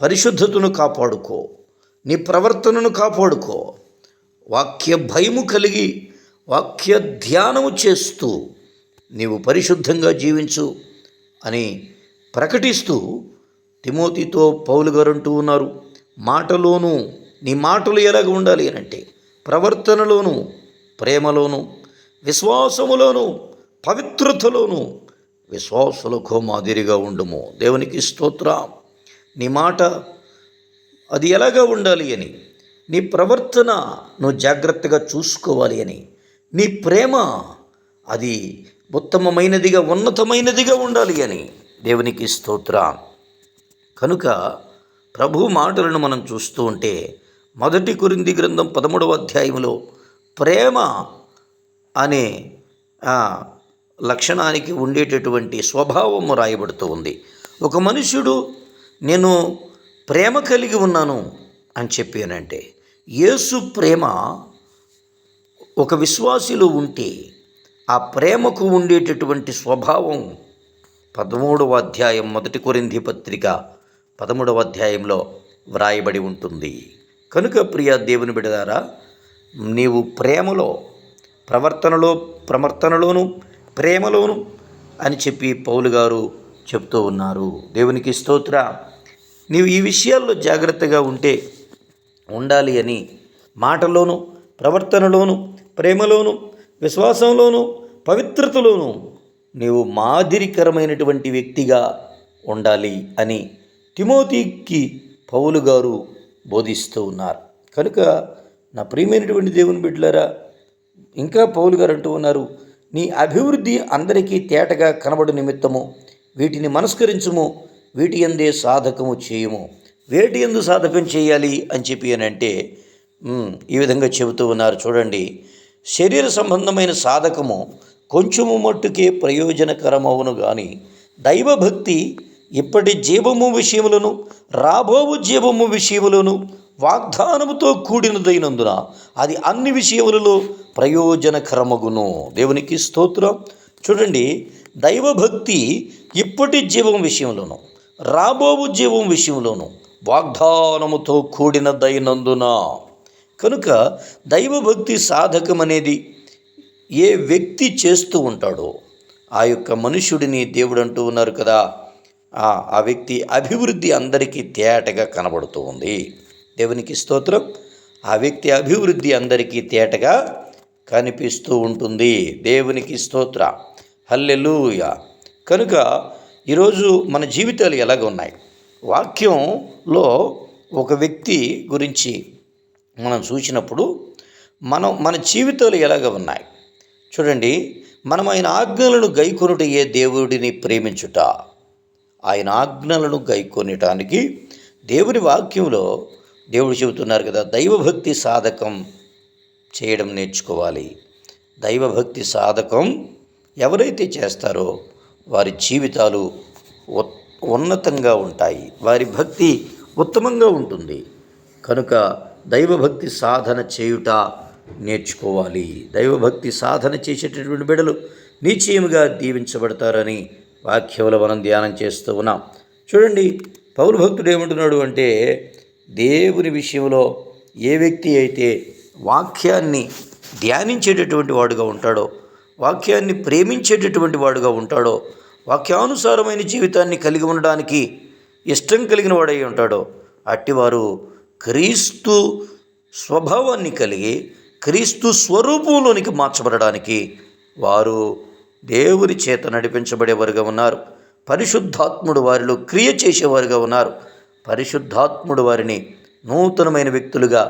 పరిశుద్ధతను కాపాడుకో, నీ ప్రవర్తనను కాపాడుకో. వాక్య భయము కలిగి వాక్య ధ్యానము చేస్తూ నీవు పరిశుద్ధంగా జీవించు అని ప్రకటిస్తూ తిమోతితో పౌలు గారు అంటూ ఉన్నారు. మాటలోను, నీ మాటలు ఎలాగ ఉండాలి అని అంటే, ప్రవర్తనలోను, ప్రేమలోను, విశ్వాసములోను, పవిత్రతలోను విశ్వాసులకు మాదిరిగా ఉండుము. దేవునికి స్తోత్రం. నీ మాట అది ఎలాగా ఉండాలి అని, నీ ప్రవర్తన నువ్వు జాగ్రత్తగా చూసుకోవాలి అని, నీ ప్రేమ అది ఉత్తమమైనదిగా, ఉన్నతమైనదిగా ఉండాలి అని. దేవునికి స్తోత్రం. కనుక ప్రభు మాటలను మనం చూస్తూ ఉంటే, 1 కొరింథీ గ్రంథం 13వ అధ్యాయంలో ప్రేమ అనే లక్షణానికి ఉండేటటువంటి స్వభావము రాయబడుతూ ఉంది. ఒక మనుష్యుడు నేను ప్రేమ కలిగి ఉన్నాను అని చెప్పానంటే, యేసు ప్రేమ ఒక విశ్వాసిలో ఉంటే ఆ ప్రేమకు ఉండేటటువంటి స్వభావం 13వ అధ్యాయం 1 కొరింథీ పత్రిక 13వ అధ్యాయంలో వ్రాయబడి ఉంటుంది. కనుక ప్రియ దేవుని బిడ్డలారా, నీవు ప్రేమలో, ప్రవర్తనలోను, ప్రేమలోను అని చెప్పి పౌలు గారు చెప్తూ ఉన్నారు. దేవునికి స్తోత్ర. నీవు ఈ విషయాల్లో జాగ్రత్తగా ఉండాలి అని, మాటలోను, ప్రవర్తనలోను, ప్రేమలోను, విశ్వాసంలోను, పవిత్రతలోను నీవు మాదిరికరమైనటువంటి వ్యక్తిగా ఉండాలి అని తిమోతికి పౌలు గారు బోధిస్తూ ఉన్నారు. కనుక నా ప్రియమైనటువంటి దేవుని బిడ్డలారా, ఇంకా పౌలు గారు అంటూ ఉన్నారు, నీ అభివృద్ధి అందరికీ తేటగా కనబడు నిమిత్తము వీటిని మనస్కరించుము, వీటి యందే సాధకము చేయుము. వేటి యందు సాధకం చేయాలి అని చెప్పి అని అంటే ఈ విధంగా చెబుతూ ఉన్నారు. చూడండి, శరీర సంబంధమైన సాధకము కొంచెము మట్టుకే ప్రయోజనకరమవును కానీ, దైవభక్తి ఇప్పటి జీవము విషయములను రాబోవు జీవము విషయములను వాగ్దానముతో కూడినదైనందున అది అన్ని విషయములలో ప్రయోజనకరమగును. దేవునికి స్తోత్రం. చూడండి, దైవభక్తి ఇప్పటి జీవం విషయంలోను రాబోవు జీవం విషయంలోను వాగ్దానముతో కూడినదైనందున కనుక దైవభక్తి సాధకం అనేది ఏ వ్యక్తి చేస్తూ ఉంటాడో ఆ యొక్క మనుష్యుడిని దేవుడు అంటూ ఉన్నారు కదా, ఆ వ్యక్తి అభివృద్ధి అందరికీ తేటగా కనబడుతూ ఉంది. దేవునికి స్తోత్రం. ఆ వ్యక్తి అభివృద్ధి అందరికీ తేటగా కనిపిస్తూ ఉంటుంది. దేవునికి స్తోత్ర. హల్లెలూయా. కనుక ఈరోజు మన జీవితాలు ఎలాగ ఉన్నాయి? వాక్యంలో ఒక వ్యక్తి గురించి మనం చూసినప్పుడు మన జీవితాలు ఎలాగ ఉన్నాయి చూడండి. మనం ఆయన ఆజ్ఞలను గైకొనుటయే దేవుడిని ప్రేమించుట. ఆయన ఆజ్ఞలను గైకొనటానికి దేవుని వాక్యంలో దేవుడు చెబుతున్నారు కదా, దైవభక్తి సాధకం చేయడం నేర్చుకోవాలి. దైవభక్తి సాధకం ఎవరైతే చేస్తారో వారి జీవితాలు ఉన్నతంగా ఉంటాయి, వారి భక్తి ఉత్తమంగా ఉంటుంది. కనుక దైవభక్తి సాధన చేయుట నేర్చుకోవాలి. దైవభక్తి సాధన చేసేటటువంటి బిడ్డలు నిశ్చయముగా దీవించబడతారని వాక్యంలో మనం ధ్యానం చేస్తూ ఉన్నాం. చూడండి, పౌలు భక్తుడు ఏమంటున్నాడు అంటే, దేవుని విషయంలో ఏ వ్యక్తి అయితే వాక్యాన్ని ధ్యానించేటటువంటి వాడుగా ఉంటాడో, వాక్యాన్ని ప్రేమించేటటువంటి వాడుగా ఉంటాడో, వాక్యానుసారమైన జీవితాన్ని కలిగి ఉండడానికి ఇష్టం కలిగిన వాడై ఉంటాడో, అట్టివారు క్రీస్తు స్వభావాన్ని కలిగి క్రీస్తు స్వరూపంలోనికి మార్చబడడానికి వారు దేవుని చేత నడిపించబడేవారుగా ఉన్నారు. పరిశుద్ధాత్ముడు వారిలో క్రియ చేసేవారుగా ఉన్నారు. పరిశుద్ధాత్ముడు వారిని నూతనమైన వ్యక్తులుగా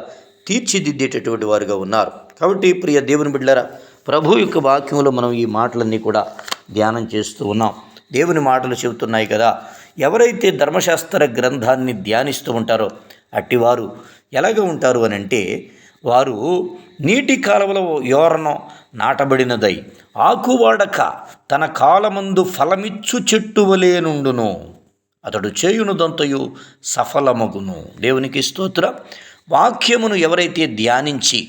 తీర్చిదిద్దేటటువంటి వారుగా ఉన్నారు. కాబట్టి ప్రియ దేవుని బిడ్డలారా, ప్రభు యొక్క వాక్యంలో మనం ఈ మాటలన్నీ కూడా ధ్యానం చేస్తూ ఉన్నాం. దేవుని మాటలు చెబుతున్నాయి కదా, ఎవరైతే ధర్మశాస్త్ర గ్రంథాన్ని ధ్యానిస్తూ ఉంటారో అట్టివారు ఎలాగ ఉంటారు అని అంటే, వారు నీటి కాలువల యోరను నాటబడినదై ఆకువాడక తన కాలమందు ఫలమిచ్చు చెట్టు వలె నుండును, అతడు చేయునుదంతయు సఫలమగును. దేవునికి స్తోత్రం. వాక్యమును ఎవరైతే ధ్యానించి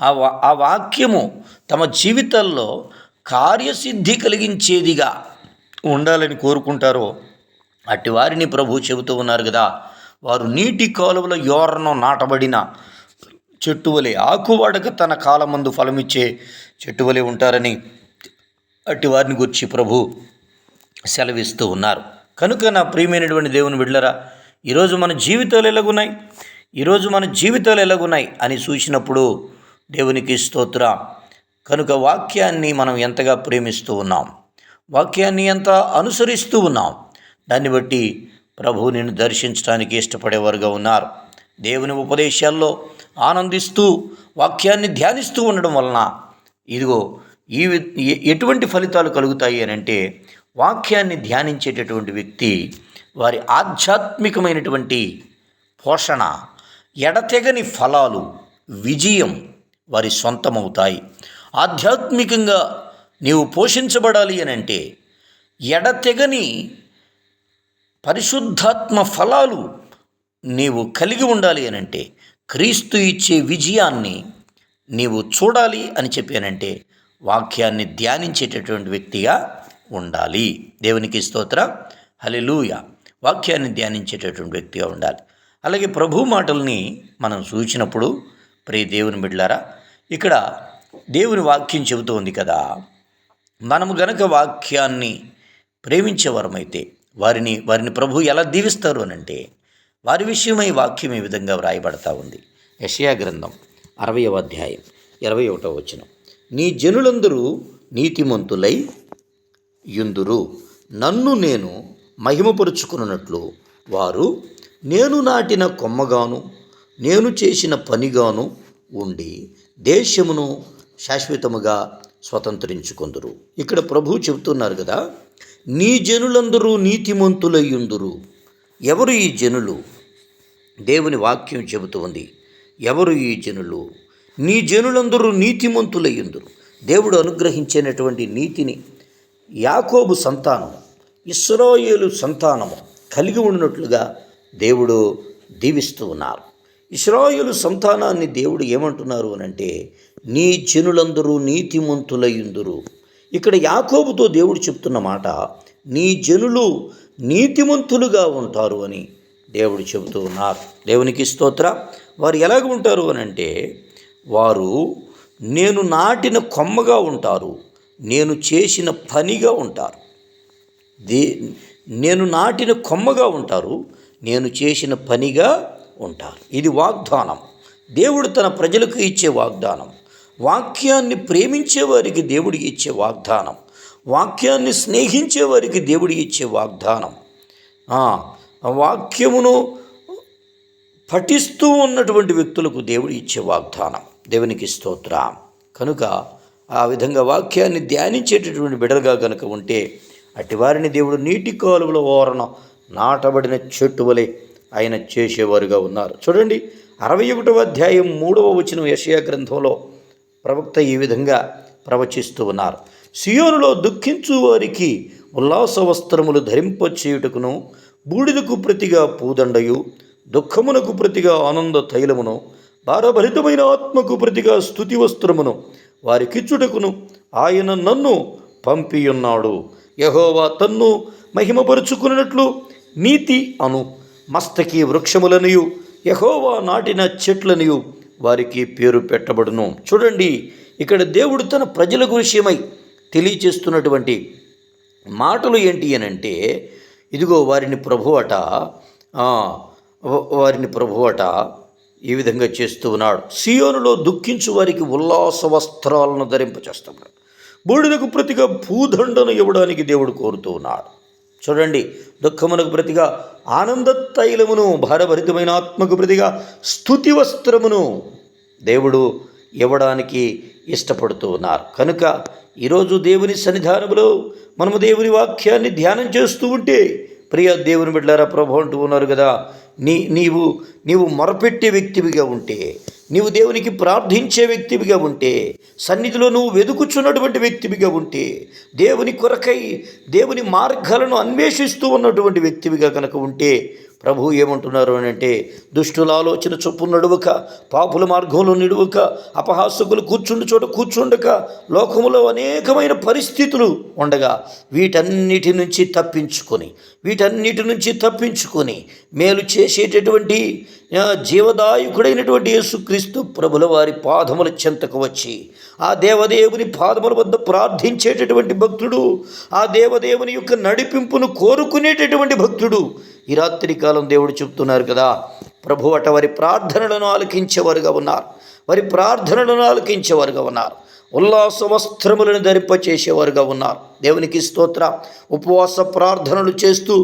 ఆ వాక్యము తమ జీవితాల్లో కార్యసిద్ధి కలిగించేదిగా ఉండాలని కోరుకుంటారో అట్టి వారిని ప్రభు చెబుతూ ఉన్నారు కదా, వారు నీటి కాలువల యోరను నాటబడిన చెట్టు వలె ఆకువాడక తన కాలమందు ఫలమిచ్చే చెట్టు వలె ఉంటారని అట్టి వారిని గురించి ప్రభు సెలవిస్తూ ఉన్నారు. కనుక నా ప్రియమైనటువంటి దేవుని బిడ్డలారా, ఈరోజు మన జీవితాలు ఎలాగున్నాయి అని చూసినప్పుడు దేవునికి స్తోత్రం. కనుక వాక్యాన్ని మనం ఎంతగా ప్రేమిస్తూ ఉన్నాం, వాక్యాన్ని ఎంత అనుసరిస్తూ ఉన్నాం, దాన్ని బట్టి ప్రభువు నిన్ను దర్శించడానికి ఇష్టపడేవారుగా ఉన్నారు. దేవుని ఉపదేశాల్లో ఆనందిస్తూ వాక్యాన్ని ధ్యానిస్తూ ఉండడం వలన ఇదిగో ఎటువంటి ఫలితాలు కలుగుతాయి అని అంటే, వాక్యాన్ని ధ్యానించేటటువంటి వ్యక్తి వారి ఆధ్యాత్మికమైనటువంటి పోషణ, ఎడతెగని ఫలాలు, విజయం వారి సొంతమవుతాయి. ఆధ్యాత్మికంగా నీవు పోషించబడాలి అని అంటే ఎడతెగని పరిశుద్ధాత్మ ఫలాలు నీవు కలిగి ఉండాలి అని అంటే, క్రీస్తు ఇచ్చే విజయాన్ని నీవు చూడాలి అని చెప్పానంటే వాక్యాన్ని ధ్యానించేటటువంటి వ్యక్తిగా ఉండాలి. దేవునికి స్తోత్రం. హల్లెలూయా. వాక్యాన్ని ధ్యానించేటటువంటి వ్యక్తిగా ఉండాలి. అలాగే ప్రభు మాటల్ని మనం చూసినప్పుడు ప్రియ దేవుని బిడ్డలారా, ఇక్కడ దేవుని వాక్యం చెబుతూ ఉంది కదా, మనము గనక వాక్యాన్ని ప్రేమించేవారమైతే వారిని ప్రభు ఎలా దీవిస్తారు అని అంటే, వారి విషయమై వాక్యం ఈ విధంగా వ్రాయబడతా ఉంది. యెషయా గ్రంథం 60వ అధ్యాయం 21వ వచనం, నీ జనులందరూ నీతిమంతులై యుందురు, నన్ను నేను మహిమపరుచుకున్నట్లు వారు నేను నాటిన కొమ్మగాను నేను చేసిన పనిగాను ఉండి దేశమును శాశ్వతముగా స్వతంత్రించుకొందురు. ఇక్కడ ప్రభువు చెబుతున్నారు కదా, నీ జనులందరూ నీతిమంతులయ్యుందురు. ఎవరు ఈ జనులు? దేవుని వాక్యం చెబుతూ ఉంది. ఎవరు ఈ జనులు? నీ జనులందరూ నీతిమంతులయ్యుందురు. దేవుడు అనుగ్రహించినటువంటి నీతిని యాకోబు సంతానము, ఇశ్రాయేలు సంతానము కలిగి ఉన్నట్లుగా దేవుడు దీవిస్తూ ఉన్నారు. ఇశ్రాయేలు సంతానాన్ని దేవుడు ఏమంటున్నారు అనంటే, నీ జనులందరూ నీతిమంతులయ్యుందురు. ఇక్కడ యాకోబుతో దేవుడు చెప్తున్న మాట, నీ జనులు నీతిమంతులుగా ఉంటారు అని దేవుడు చెబుతూ ఉన్నారు. దేవునికి స్తోత్రం. వారు ఎలాగ ఉంటారు అని అంటే, వారు నేను నాటిన కొమ్మగా ఉంటారు, నేను చేసిన పనిగా ఉంటారు. నేను నాటిన కొమ్మగా ఉంటారు, నేను చేసిన పనిగా ఉంటారు. ఇది వాగ్దానం, దేవుడు తన ప్రజలకు ఇచ్చే వాగ్దానం. వాక్యాన్ని ప్రేమించే వారికి దేవుడికి ఇచ్చే వాగ్దానం, వాక్యాన్ని స్నేహించే వారికి దేవుడి ఇచ్చే వాగ్దానం, వాక్యమును పఠిస్తూ ఉన్నటువంటి వ్యక్తులకు దేవుడు ఇచ్చే వాగ్దానం. దేవునికి స్తోత్రం. కనుక ఆ విధంగా వాక్యాన్ని ధ్యానించేటటువంటి బిడ్డలుగా కనుక ఉంటే అట్టి వారిని దేవుడు నీటి కాలువల ఓరన నాటబడిన చెట్టు వలె ఆయన చేసేవారుగా ఉన్నారు. చూడండి, 61వ అధ్యాయం 3వ వచనం యెషయా గ్రంథంలో ప్రవక్త ఈ విధంగా ప్రవచిస్తూ ఉన్నారు. సియోనులో దుఃఖించు వారికి ఉల్లాస వస్త్రములు ధరింపచేయుటకును, బూడిదకు ప్రతిగా పూదండయు, దుఃఖమునకు ప్రతిగా ఆనంద తైలమును, భారభరితమైన ఆత్మకు ప్రతిగా స్తుతి వస్త్రమును వారికిచ్చుటకును ఆయన నన్ను పంపియున్నాడు. యెహోవా తన్ను మహిమపరుచుకున్నట్లు నీతి అను మస్తకి వృక్షములనియు యెహోవా నాటిన చెట్లనియు వారికి పేరు పెట్టబడును. చూడండి, ఇక్కడ దేవుడు తన ప్రజల విషయమై తెలియచేస్తున్నటువంటి మాటలు ఏంటి అని అంటే, ఇదిగో వారిని ప్రభువట ఈ విధంగా చేస్తూ ఉన్నాడు. సియోనులో దుఃఖించు వారికి ఉల్లాస వస్త్రాలను ధరింపచేస్తున్నాడు, బూడిదకు ప్రతిగా భూదండను ఇవ్వడానికి దేవుడు కోరుతూ ఉన్నాడు. చూడండి, దుఃఖమునకు ప్రతిగా ఆనంద తైలమును, భారభరితమైన ఆత్మకు ప్రతిగా స్తుతి వస్త్రమును దేవుడు ఇవ్వడానికి ఇష్టపడుతూ ఉన్నారు. కనుక ఈరోజు దేవుని సన్నిధానంలో మనము దేవుని వాక్యాన్ని ధ్యానం చేస్తూ ఉంటే, ప్రియ దేవుని బిడ్డలారా, ప్రభు అంటూ ఉన్నారు కదా, నీవు మొరపెట్టే వ్యక్తివిగా ఉంటే, నీవు దేవునికి ప్రార్థించే వ్యక్తివిగా ఉంటే, సన్నిధిలో నువ్వు వెదుకుచున్నటువంటి వ్యక్తివిగా ఉంటే, దేవుని కొరకై దేవుని మార్గాలను అన్వేషిస్తూ ఉన్నటువంటి వ్యక్తివిగా కనుక ఉంటే, ప్రభు ఏమంటున్నారు అని అంటే, దుష్టుల ఆలోచన చొప్పున నడువక, పాపుల మార్గంలో నిడువక, అపహాసకులు కూర్చుండు చోట కూర్చుండక, లోకములో అనేకమైన పరిస్థితులు ఉండగా వీటన్నిటి నుంచి తప్పించుకొని మేలు చేసేటటువంటి జీవదాయకుడైనటువంటి యేసుక్రీస్తు ప్రభుల వారి పాదముల చెంతకు వచ్చి ఆ దేవదేవుని పాదముల వద్ద ప్రార్థించేటటువంటి భక్తుడు, ఆ దేవదేవుని యొక్క నడిపింపును కోరుకునేటటువంటి భక్తుడు ఈ రాత్రి కాలం దేవుడు చెప్తున్నారు కదా, ప్రభు అట వారి ప్రార్థనలను ఆలకించేవారుగా ఉన్నారు, ఉల్లాస వస్త్రములను ధరింపచేసేవారుగా ఉన్నారు. దేవునికి స్తోత్రం. ఉపవాస ప్రార్థనలు చేస్తూ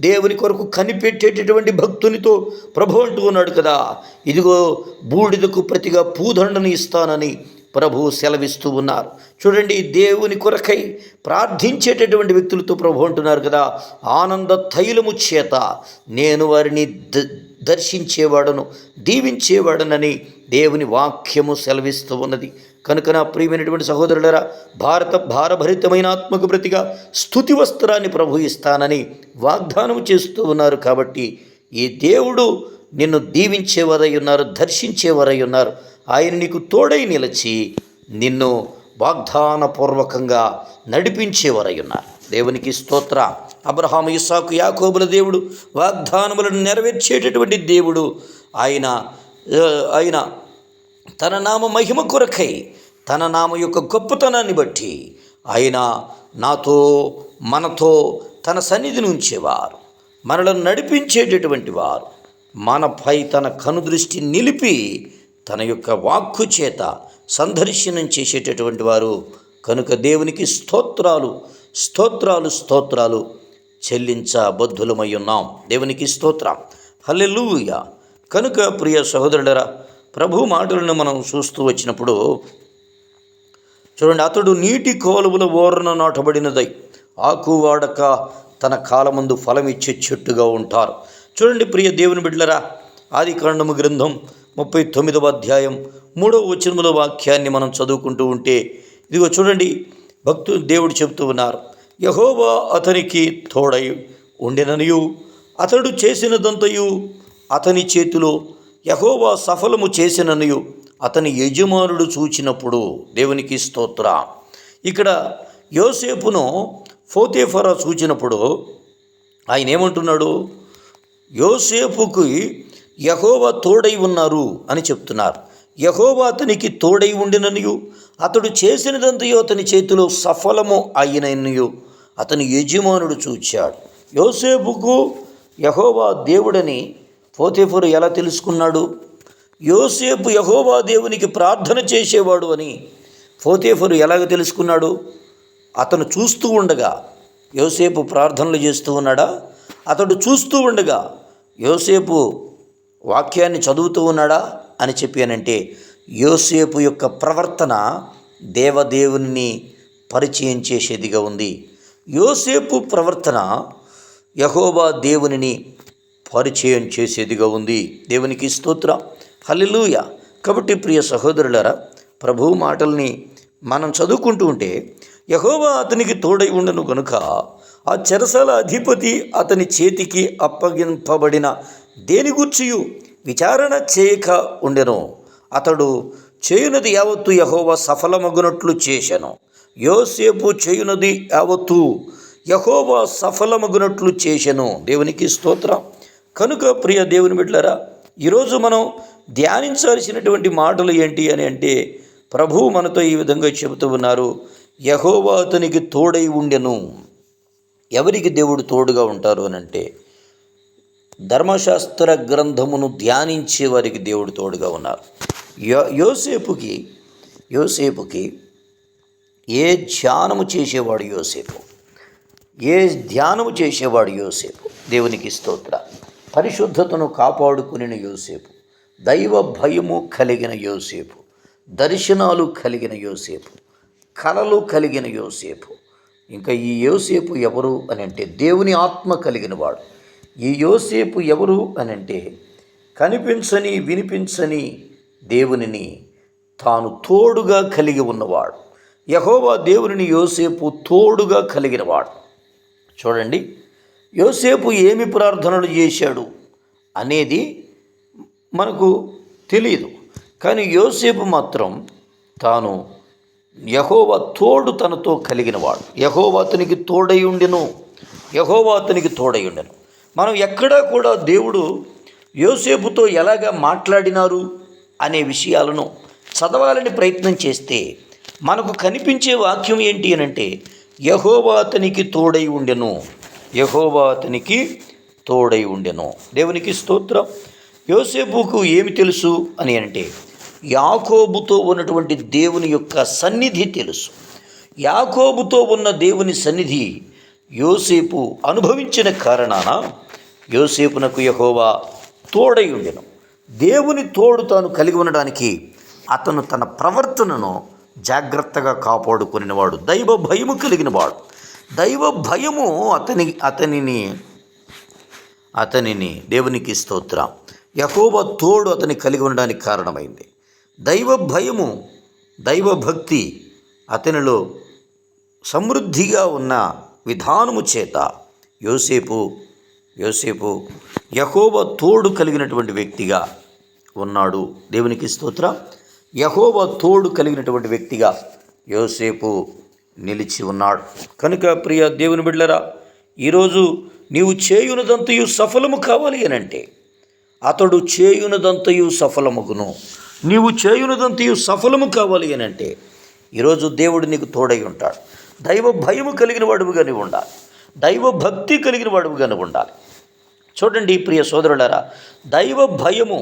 దేవుని కొరకు కనిపెట్టేటటువంటి భక్తునితో ప్రభు అంటూ ఉన్నాడు కదా, ఇదిగో బూడిదకు ప్రతిగా పూదండను ఇస్తానని ప్రభువు సెలవిస్తూ ఉన్నారు. చూడండి, దేవుని కొరకై ప్రార్థించేటటువంటి వ్యక్తులతో ప్రభు అంటున్నారు కదా, ఆనంద తైలము చేత నేను వారిని దర్శించేవాడను, దీవించేవాడనని దేవుని వాక్యము సెలవిస్తూ ఉన్నది. కనుక నా ప్రియమైనటువంటి సహోదరులరా, భారభరితమైన ఆత్మకు ప్రతిగా స్తుతి వస్త్రాన్ని ప్రభు ఇస్తానని వాగ్దానం చేస్తూ ఉన్నారు. కాబట్టి ఈ దేవుడు నిన్ను దీవించేవారై ఉన్నారు, దర్శించేవారై ఉన్నారు. ఆయన నీకు తోడై నిలిచి నిన్ను వాగ్దానపూర్వకంగా నడిపించేవారై ఉన్నారు. దేవునికి స్తోత్ర. అబ్రహాము, ఇస్సాకు, యాకోబుల దేవుడు, వాగ్దానములను నెరవేర్చేటటువంటి దేవుడు. ఆయన తన నామ మహిమ కొరకై, తన నామ యొక్క గొప్పతనాన్ని బట్టి ఆయన మనతో తన సన్నిధిని ఉంచేవారు, మనలను నడిపించేటటువంటి వారు, మనపై తన కనుదృష్టి నిలిపి తన యొక్క వాక్కు చేత సందర్శనం చేసేటటువంటి వారు. కనుక దేవునికి స్తోత్రాలు చెల్లించబద్ధులమై ఉన్నాం. దేవునికి స్తోత్రం. హల్లెలూయా. కనుక ప్రియ సహోదరులరా, ప్రభు మాటలను మనం చూస్తూ వచ్చినప్పుడు చూడండి, అతడు నీటి కాలువల ఓరన నాటబడినదై ఆకు వాడక తన కాలమందు ఫలం ఇచ్చే చెట్టుగా ఉంటారు. చూడండి ప్రియ దేవుని బిడ్డలరా, ఆదికాండము గ్రంథం 39వ అధ్యాయం 3వ వచనముల వాక్యాన్ని మనం చదువుకుంటూ ఉంటే, ఇదిగో చూడండి, దేవుడు చెప్తూ ఉన్నారు, యెహోవా అతనికి తోడై ఉండిననియు అతడు చేసినదంతయు అతని చేతిలో యెహోవా సఫలము చేసిననియు అతని యజమానుడు చూచినప్పుడు. దేవునికి స్తోత్ర. ఇక్కడ యోసేపును పోతీఫరా చూచినప్పుడు ఆయన ఏమంటున్నాడు, యోసేపుకి యెహోవా తోడై ఉన్నారు అని చెప్తున్నారు. యెహోవా అతనికి తోడై ఉండిననియు అతడు చేసినదంతయు అతని చేతిలో సఫలము అయిననియు అతని యజమానుడు చూచాడు. యోసేపుకు యెహోవా దేవుడని పోతీఫరు ఎలా తెలుసుకున్నాడు? యోసేపు యెహోవా దేవునికి ప్రార్థన చేసేవాడు అని పోతీఫరు ఎలాగ తెలుసుకున్నాడు? అతను చూస్తూ ఉండగా యోసేపు ప్రార్థనలు చేస్తూ ఉన్నాడా? అతడు చూస్తూ ఉండగా యోసేపు వాక్యాన్ని చదువుతూ ఉన్నాడా అని చెప్పానంటే యోసేపు యొక్క ప్రవర్తన దేవదేవుని పరిచయం చేసేదిగా ఉంది. యోసేపు ప్రవర్తన యెహోవా దేవునిని పరిచయం చేసేదిగా ఉంది. దేవునికి స్తోత్రం, హల్లెలూయా. కాబట్టి ప్రియ సహోదరులారా, ప్రభువు మాటల్ని మనం చదువుకుంటూ ఉంటే యెహోవా అతనికి తోడై ఉండను గనుక ఆ చెరసాల అధిపతి అతని చేతికి అప్పగింపబడిన దేని గూర్చియు విచారణ చేయక ఉండెను. అతడు చేయునది యావత్తు యెహోవా సఫలమగునట్లు చేశాను. యోసేపు చేయునది యావత్తు యెహోవా సఫలమగునట్లు చేశాను. దేవునికి స్తోత్రం. కనుక ప్రియ దేవుని బిడ్డలారా, ఈరోజు మనం ధ్యానించాల్సినటువంటి మాటలు ఏంటి అని అంటే ప్రభువు మనతో ఈ విధంగా చెబుతూ ఉన్నారు, యెహోవా అతనికి తోడై ఉండెను. ఎవరికి దేవుడు తోడుగా ఉంటారు అని అంటే ధర్మశాస్త్ర గ్రంథమును ధ్యానించే వారికి దేవుడు తోడుగా ఉన్నారు. యోసేపుకి ఏ ధ్యానము చేసేవాడు యోసేపు, ఏ ధ్యానము చేసేవాడు యోసేపు. దేవునికి స్తోత్ర. పరిశుద్ధతను కాపాడుకునిన యోసేపు, దైవ భయము కలిగిన యోసేపు, దర్శనాలు కలిగిన యోసేపు, కలలు కలిగిన యోసేపు. ఇంకా ఈ యోసేపు ఎవరు అని అంటే దేవుని ఆత్మ కలిగిన వాడు. ఈ యోసేపు ఎవరు అని అంటే కనిపించని వినిపించని దేవునిని తాను తోడుగా కలిగి ఉన్నవాడు. యెహోవా దేవునిని యోసేపు తోడుగా కలిగినవాడు. చూడండి, యోసేపు ఏమి ప్రార్థనలు చేశాడు అనేది మనకు తెలియదు, కానీ యోసేపు మాత్రం తాను యెహోవా తోడు తనతో కలిగినవాడు. యెహోవా అతనికి తోడై ఉండెను. యెహోవా అతనికి తోడై ఉండెను. మనం ఎక్కడా కూడా దేవుడు యోసేపుతో ఎలాగ మాట్లాడినారు అనే విషయాలను చదవాలని ప్రయత్నం చేస్తే మనకు కనిపించే వాక్యం ఏంటి అని అంటే యెహోవా అతనికి తోడై ఉండెను. యెహోవా అతనికి తోడై ఉండెను. దేవునికి స్తోత్రం. యోసేపుకు ఏమి తెలుసు అని అంటే యాకోబుతో ఉన్నటువంటి దేవుని యొక్క సన్నిధి తెలుసు. యాకోబుతో ఉన్న దేవుని సన్నిధి యోసేపు అనుభవించిన కారణాన యోసేపునకు యెహోవా తోడై ఉండెను. దేవుని తోడు తాను కలిగి ఉండడానికి అతను తన ప్రవర్తనను జాగ్రత్తగా కాపాడుకునేవాడు. దైవ భయము కలిగిన వాడు. దైవ భయము అతనిని దేవునికి స్తోత్రం, యెహోవా తోడు అతని కలిగి ఉండడానికి కారణమైంది. దైవ భయము, దైవ భక్తి అతనిలో సమృద్ధిగా ఉన్న విధానము చేత యోసేపు యెహోవా తోడు కలిగినటువంటి వ్యక్తిగా ఉన్నాడు. దేవునికి స్తోత్రం. యెహోవా తోడు కలిగినటువంటి వ్యక్తిగా యోసేపు నిలిచి ఉన్నాడు. కనుక ప్రియ దేవుని బిడ్డలారా, ఈరోజు నీవు చేయునదంతయు సఫలము కావాలి అని అంటే అతడు చేయునదంతయు సఫలమగును. నీవు చేయునదంతయు సఫలము కావాలి అని అంటే ఈరోజు దేవుడు నీకు తోడై ఉంటాడు. దైవ భయము కలిగిన వాడుగానే ఉండాలి. దైవ భక్తి కలిగిన వాడుగానే ఉండాలి. చూడండి ప్రియ సోదరులారా, దైవ భయము,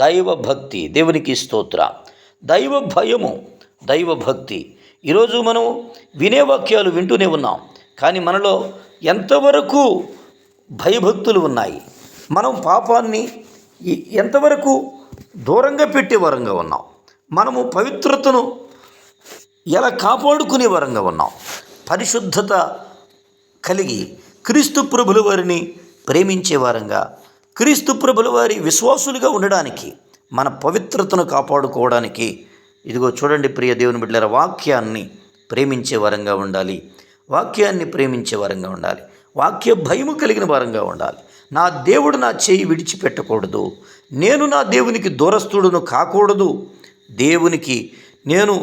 దైవ భక్తి, దేవునికి స్తోత్ర. దైవ భయము, దైవ భక్తి. ఈరోజు మనం వినే వాక్యాలు వింటూనే ఉన్నాం, కానీ మనలో ఎంతవరకు భయభక్తులు ఉన్నాయి? మనం పాపాన్ని ఎంతవరకు దూరంగా పెట్టే వరంగా ఉన్నాం? మనము పవిత్రతను ఎలా కాపాడుకునే వరంగా ఉన్నాం? పరిశుద్ధత కలిగి క్రీస్తు ప్రభుల వారిని ప్రేమించే వారంగా, క్రీస్తు ప్రభుల వారి విశ్వాసులుగా ఉండడానికి, మన పవిత్రతను కాపాడుకోవడానికి ఇదిగో చూడండి ప్రియ దేవుని బిడ్డలారా, వాక్యాన్ని ప్రేమించే వరంగా ఉండాలి. వాక్యాన్ని ప్రేమించే వరంగా ఉండాలి. వాక్య భయము కలిగిన వారంగా ఉండాలి. నా దేవుడు నా చేయి విడిచిపెట్టకూడదు. నేను నా దేవునికి దూరస్తుడును కాకూడదు. దేవునికి నేను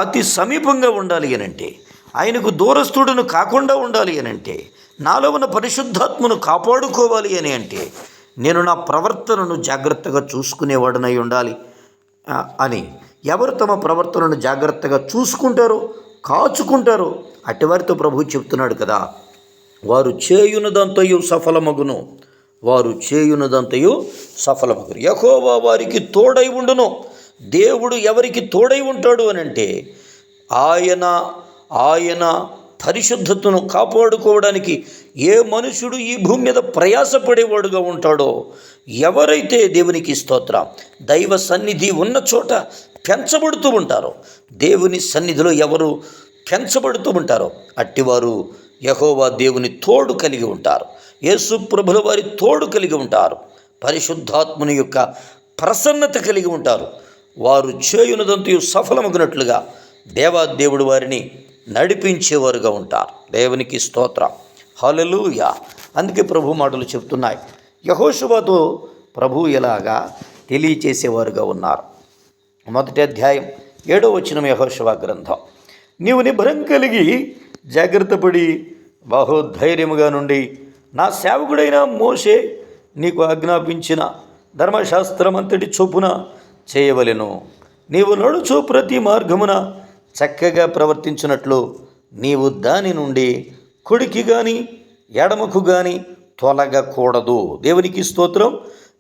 అతి సమీపంగా ఉండాలి అనంటే, ఆయనకు దూరస్తుడును కాకుండా ఉండాలి అనంటే, నాలో ఉన్న పరిశుద్ధాత్మను కాపాడుకోవాలి అని అంటే నేను నా ప్రవర్తనను జాగ్రత్తగా చూసుకునేవాడనై ఉండాలి అని. ఎవరు తమ ప్రవర్తనను జాగ్రత్తగా చూసుకుంటారో, కాచుకుంటారో అటివారితో ప్రభువు చెప్తున్నాడు కదా, వారు చేయునదంతయు సఫలమగును, వారు చేయునదంతయు సఫలమగును. యెహోవా వారికి తోడై ఉండును. దేవుడు ఎవరికి తోడై ఉంటాడు అని అంటే ఆయన పరిశుద్ధతను కాపాడుకోవడానికి ఏ మనుషుడు ఈ భూమి మీద ప్రయాసపడేవాడుగా ఉంటాడో, ఎవరైతే దేవునికి స్తోత్రం దైవ సన్నిధి ఉన్న చోట పెంచబడుతూ ఉంటారో, దేవుని సన్నిధిలో ఎవరు పెంచబడుతూ ఉంటారో అట్టివారు యెహోవా దేవుని తోడు కలిగి ఉంటారు. యేసు ప్రభుల వారి తోడు కలిగి ఉంటారు. పరిశుద్ధాత్ముని యొక్క ప్రసన్నత కలిగి ఉంటారు. వారు చేయునదంతయు సఫలమగునట్లుగా దేవాదేవుడు వారిని నడిపించేవారుగా ఉంటారు. దేవునికి స్తోత్రం. హల్లెలూయా. అందుకే ప్రభు మాటలు చెప్తున్నాయి. యెహోషువతో ప్రభు ఎలాగా తెలియచేసేవారుగా ఉన్నారు. 1వ అధ్యాయం 7వ వచనం యెహోషువ గ్రంథం. నీవు నిబ్బరం కలిగి జాగ్రత్తపడి బహుధైర్యముగా నుండి నా సేవకుడైన మోషే నీకు ఆజ్ఞాపించిన ధర్మశాస్త్రమంతటి చొప్పున చేయవలెను. నీవు నడుచు ప్రతి మార్గమున చక్కగా ప్రవర్తించినట్లు నీవు దాని నుండి కుడికి కానీ ఎడమకు కానీ తొలగకూడదు. దేవునికి స్తోత్రం.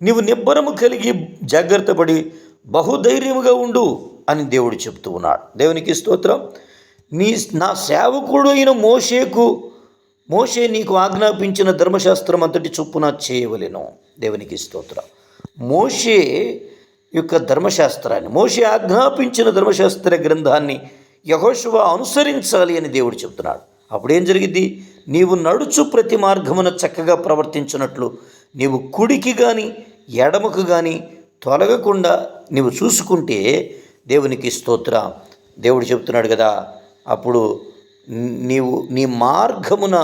నీవు నిబ్బరము కలిగి జాగ్రత్తపడి బహుధైర్యముగా ఉండు అని దేవుడు చెప్తూ ఉన్నాడు. దేవునికి స్తోత్రం. నా సేవకుడు అయిన మోషే నీకు ఆజ్ఞాపించిన ధర్మశాస్త్రం అంతటి చొప్పున చేయవలెను. దేవునికి స్తోత్రం. మోషే యొక్క ధర్మశాస్త్రాన్ని, మోషే ఆజ్ఞాపించిన ధర్మశాస్త్ర గ్రంథాన్ని యెహోషువ అనుసరించాలి అని దేవుడు చెప్తున్నాడు. అప్పుడేం జరిగింది? నీవు నడుచు ప్రతి మార్గమున చక్కగా ప్రవర్తించినట్లు నీవు కుడికి కానీ ఎడమకు కానీ తొలగకుండా నీవు చూసుకుంటే దేవునికి స్తోత్రం. దేవుడు చెప్తున్నాడు కదా, అప్పుడు నీ మార్గమున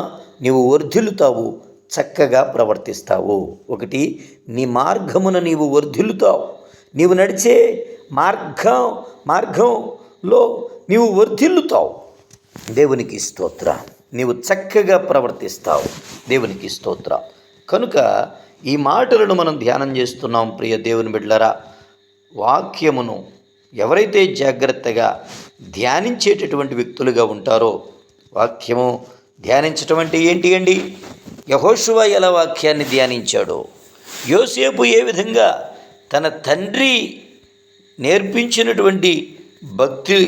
నీవు వర్ధిల్లుతావు, చక్కగా ప్రవర్తిస్తావు. ఒకటి, నీ మార్గమున నీవు వర్ధిల్లుతావు. నీవు నడిచే మార్గంలో నీవు వర్ధిల్లుతావు. దేవునికి స్తోత్రం. నీవు చక్కగా ప్రవర్తిస్తావు. దేవునికి స్తోత్రం. కనుక ఈ మాటలను మనం ధ్యానం చేస్తున్నాం. ప్రియ దేవుని బిడ్డలారా, వాక్యమును ఎవరైతే జాగ్రత్తగా ధ్యానించేటటువంటి వ్యక్తులుగా ఉంటారో, వాక్యము ధ్యానించటం అంటే ఏంటి అండి? యెహోషువ ఎలా వాక్యాన్ని ధ్యానించాడో, యోసేపు ఏ విధంగా తన తండ్రి నేర్పించినటువంటి భక్తి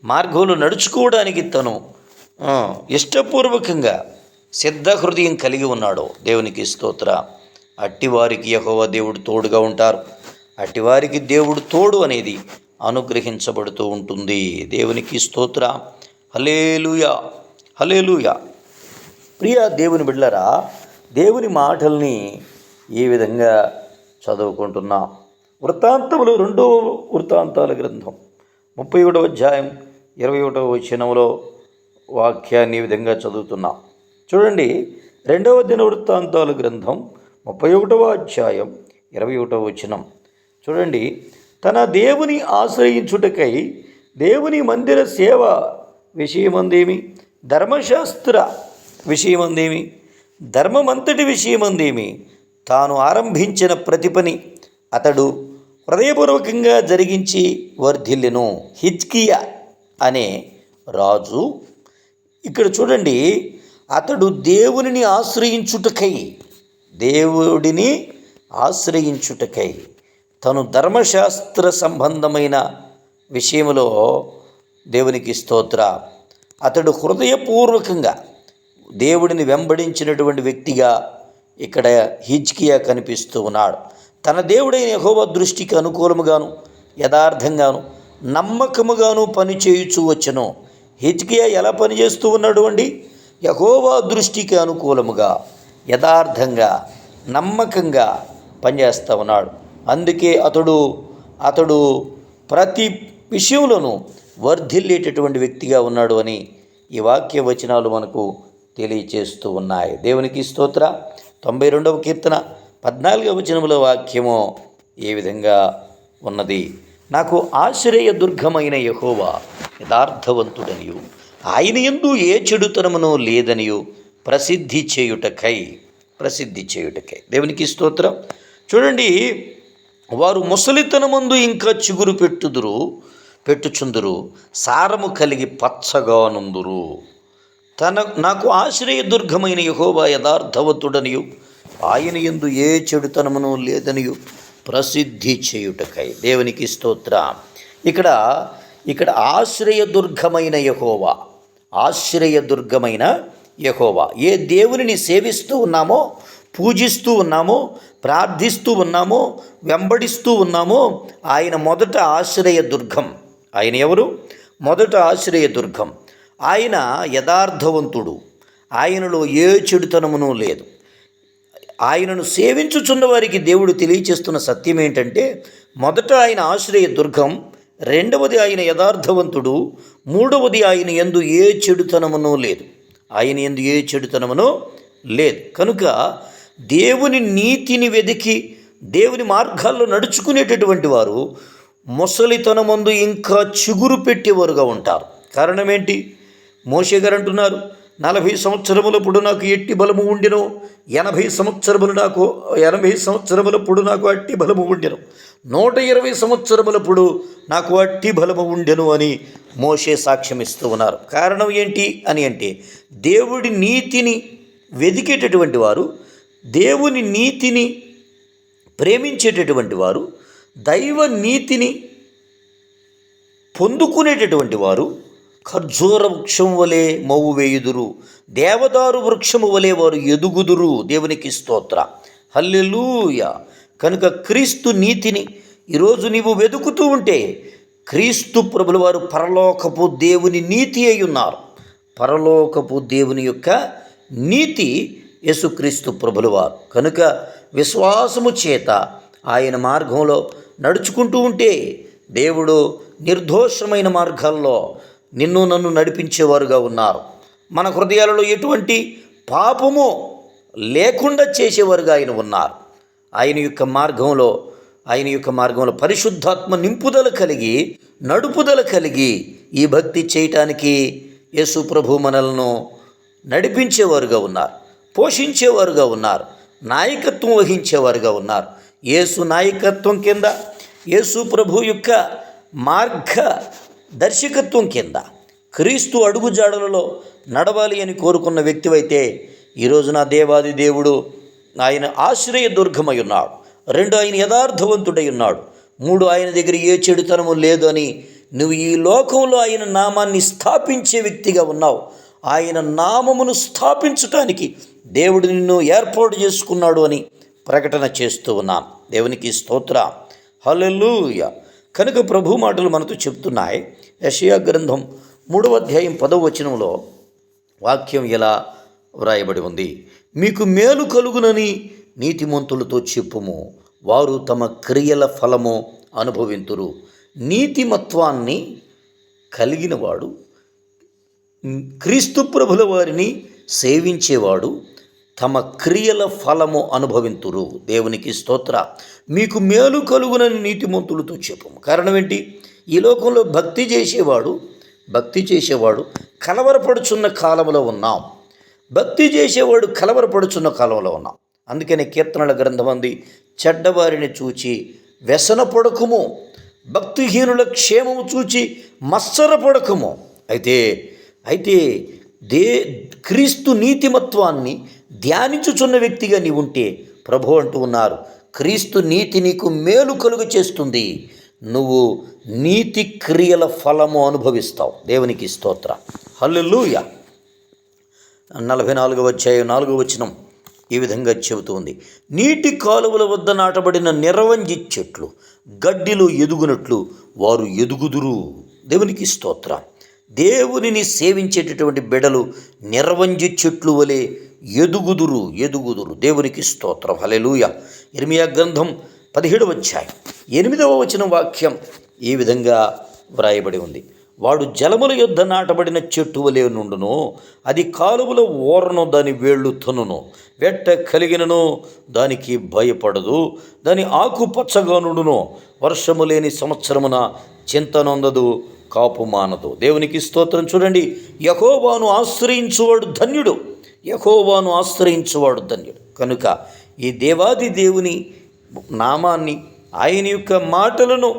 మార్గంలో నడుచుకోవడానికి తను ఇష్టపూర్వకంగా సిద్ధ హృదయం కలిగి ఉన్నాడో, దేవునికి స్తోత్ర. అట్టివారికి యెహోవా దేవుడు తోడుగా ఉంటారు. అట్టివారికి దేవుడు తోడు అనేది అనుగ్రహించబడుతూ ఉంటుంది. దేవునికి స్తోత్ర. హల్లెలూయా, హల్లెలూయా. ప్రియ దేవుని బిడ్డలారా, దేవుని మాటల్ని ఈ విధంగా చదువుకుంటున్నాం. వృత్తాంతములు 2వ వృత్తాంతాల గ్రంథం 31వ అధ్యాయం 21వ వచనంలో వాక్యాన్ని ఈ విధంగా చదువుతున్నాం. చూడండి, 2వ దిన వృత్తాంతాల గ్రంథం 31వ అధ్యాయం 21వ వచనం చూడండి. తన దేవుని ఆశ్రయించుటకై దేవుని మందిర సేవ విషయమందేమి, ధర్మశాస్త్ర విషయమందేమి, ధర్మమంతటి విషయమందేమి తాను ఆరంభించిన ప్రతి పని అతడు హృదయపూర్వకంగా జరిగించి వర్ధిల్లెను. హిజ్కియా అనే రాజు, ఇక్కడ చూడండి, అతడు దేవుడిని ఆశ్రయించుటకై తను ధర్మశాస్త్ర సంబంధమైన విషయంలో, దేవునికి స్తోత్ర, అతడు హృదయపూర్వకంగా దేవుడిని వెంబడించినటువంటి వ్యక్తిగా ఇక్కడ హిజ్కియా కనిపిస్తూ ఉన్నాడు. తన దేవుడైన యెహోవా దృష్టికి అనుకూలముగాను యథార్థంగాను నమ్మకముగాను పనిచేయుచూ వచ్చెను. హిజ్కియా ఎలా పనిచేస్తూ ఉన్నాడు అండి? యెహోవా దృష్టికి అనుకూలముగా యథార్థంగా నమ్మకంగా పనిచేస్తూ ఉన్నాడు. అందుకే అతడు ప్రతి విషయంలోనూ వర్ధిల్లేటటువంటి వ్యక్తిగా ఉన్నాడు అని ఈ వాక్య వచనాలు మనకు తెలియచేస్తూ ఉన్నాయి. దేవునికి స్తోత్ర. 92వ కీర్తన 14వ వచనముల వాక్యము ఏ విధంగా ఉన్నది? నాకు ఆశ్రయదుర్గమైన యెహోవా యథార్థవంతుడనియు ఆయన యందు ఏ చెడుతనమునో లేదనియు ప్రసిద్ధి చేయుటకై. దేవునికి స్తోత్రం. చూడండి, వారు ముసలితనమందు ఇంకా చిగురు పెట్టుచుందురు, సారము కలిగి పచ్చగానుందురు. నాకు ఆశ్రయదుర్గమైన యెహోవా యథార్థవంతుడనియు ఆయన యందు ఏ చెడుతనమును లేదనియు ప్రసిద్ధి చేయుటకై. దేవునికి స్తోత్రం. ఇక్కడ ఆశ్రయదుర్గమైన యెహోవా, ఆశ్రయదుర్గమైన యెహోవా, ఏ దేవునిని సేవిస్తూ ఉన్నామో, పూజిస్తూ ఉన్నామో, ప్రార్థిస్తూ ఉన్నామో, వెంబడిస్తూ ఉన్నామో, ఆయన మొదట ఆశ్రయదుర్గం. ఆయన ఎవరు? మొదట ఆశ్రయదుర్గం. ఆయన యథార్థవంతుడు, ఆయనలో ఏ చెడుతనమును లేదు. ఆయనను సేవించుచున్న వారికి దేవుడు తెలియచేస్తున్న సత్యం ఏంటంటే, మొదట ఆయన ఆశ్రయదుర్గం, రెండవది ఆయన యథార్థవంతుడు, మూడవది ఆయన యందు ఏ చెడుతనమునో లేదు. ఆయన యందు ఏ చెడుతనమునో లేదు. కనుక దేవుని నీతిని వెదికి దేవుని మార్గాల్లో నడుచుకునేటటువంటి వారు ముసలితనమందు ఇంకా చిగురు పెట్టేవారుగా ఉంటారు. కారణం ఏంటి? మోషే గారు అంటున్నారు, 40 సంవత్సరములప్పుడు నాకు ఎట్టి బలము ఉండెను, 80 సంవత్సరములప్పుడు నాకు అట్టి బలము ఉండెను, 120 సంవత్సరములప్పుడు నాకు అట్టి బలము ఉండెను అని మోషే సాక్ష్యం ఇస్తూ ఉన్నారు. కారణం ఏంటి అని అంటే, దేవుడి నీతిని వెదికేటటువంటి వారు, దేవుని నీతిని ప్రేమించేటటువంటి వారు, దైవ నీతిని పొందుకునేటటువంటి వారు ఖర్జూర వృక్షం వలె మవ్వు వేయుదురు, దేవదారు వృక్షము వలె వారు ఎదుగుదురు. దేవునికి స్తోత్ర, హల్లెలూయా. కనుక క్రీస్తు నీతిని ఈరోజు నీవు వెతుకుతూ ఉంటే, క్రీస్తు ప్రభుల వారు పరలోకపు దేవుని నీతి అయి ఉన్నారు. పరలోకపు దేవుని యొక్క నీతి యేసుక్రీస్తు ప్రభుల వారు. కనుక విశ్వాసము చేత ఆయన మార్గంలో నడుచుకుంటూ ఉంటే దేవుడు నిర్దోషమైన మార్గాల్లో నిన్ను నన్ను నడిపించేవారుగా ఉన్నారు. మన హృదయాలలో ఎటువంటి పాపము లేకుండా చేసేవారుగా ఆయన ఉన్నారు. ఆయన యొక్క మార్గంలో పరిశుద్ధాత్మ నింపుదల కలిగి, నడుపుదల కలిగి ఈ భక్తి చేయటానికి యేసు ప్రభు మనలను నడిపించేవారుగా ఉన్నారు, పోషించేవారుగా ఉన్నారు, నాయకత్వం వహించేవారుగా ఉన్నారు. యేసు నాయకత్వం కింద, యేసు ప్రభు యొక్క మార్గ దర్శకత్వం కింద క్రీస్తు అడుగుజాడలలో నడవాలి అని కోరుకున్న వ్యక్తివైతే ఈరోజు నా దేవాది దేవుడు ఆయన ఆశ్రయదుర్గమై ఉన్నాడు. 2 ఆయన యథార్థవంతుడై ఉన్నాడు. 3 ఆయన దగ్గర ఏ చెడుతనము లేదు అని నువ్వు ఈ లోకంలో ఆయన నామాన్ని స్థాపించే వ్యక్తిగా ఉన్నావు. ఆయన నామమును స్థాపించటానికి దేవుడు నిన్ను ఏర్పాటు చేసుకున్నాడు అని ప్రకటన చేస్తూ ఉన్నాం. దేవునికి స్తోత్రం, హల్లెలూయా. కనుక ప్రభు మాటలు మనతో చెప్తున్నాయి. యెషయా గ్రంథం 3వ అధ్యాయం 10వ వచనంలో వాక్యం ఎలా వ్రాయబడి ఉంది? మీకు మేలు కలుగునని నీతిమంతులతో చెప్పుము, వారు తమ క్రియల ఫలము అనుభవింతురు. నీతిమత్వాన్ని కలిగినవాడు, క్రీస్తు ప్రభుల వారిని సేవించేవాడు తమ క్రియల ఫలము అనుభవింతురు. దేవునికి స్తోత్ర. మీకు మేలు కలుగునని నీతిమంతులతో చెప్పుము. కారణం ఏంటి? ఈ లోకంలో భక్తి చేసేవాడు కలవరపడుచున్న కాలంలో ఉన్నాం. అందుకనే కీర్తనల గ్రంథం అంది, చెడ్డవారిని చూచి వ్యసనపడకుము, భక్తిహీనుల క్షేమము చూచి మత్సరపడకుము. అయితే క్రీస్తు నీతిమత్వాన్ని ధ్యానించుచున్న వ్యక్తిగా నీవు ఉంటే ప్రభు అంటూ ఉన్నారు, క్రీస్తు నీతి నీకు మేలు కలుగు చేస్తుంది, నువ్వు నీతి క్రియల ఫలము అనుభవిస్తావు. దేవునికి స్తోత్ర, హల్లెలూయా. 44వ అధ్యాయం 4వ వచనం ఈ విధంగా చెబుతుంది, నీటి కాలువల వద్ద నాటబడిన నిరవంజి చెట్లు గడ్డిలో ఎదుగునట్లు వారు ఎదుగుదురు. దేవునికి స్తోత్ర. దేవునిని సేవించేటటువంటి బిడలు నిరవంజి చెట్లు వలె ఎదుగుదురు. దేవునికి స్తోత్రం, హల్లెలూయా. ఇర్మియా గ్రంథం 17వ అధ్యాయం 8వ వచనం వాక్యం ఈ విధంగా వ్రాయబడి ఉంది, వాడు జలముల యొద్ద నాటబడిన చెట్టు వలె నుండును, అది కాలువల ఓరను దాని వేళ్ళు తనును, వెట్ట కలిగినను దానికి భయపడదు, దాని ఆకు పచ్చగా నుండును, వర్షము లేని సంవత్సరమున చింతనొందదు, కాపు మానదు. దేవునికి స్తోత్రం. చూడండి, యెహోవాను ఆశ్రయించువాడు ధన్యుడు. కనుక ఈ దేవాది దేవుని నామాన్ని, ఆయన యొక్క మాటలను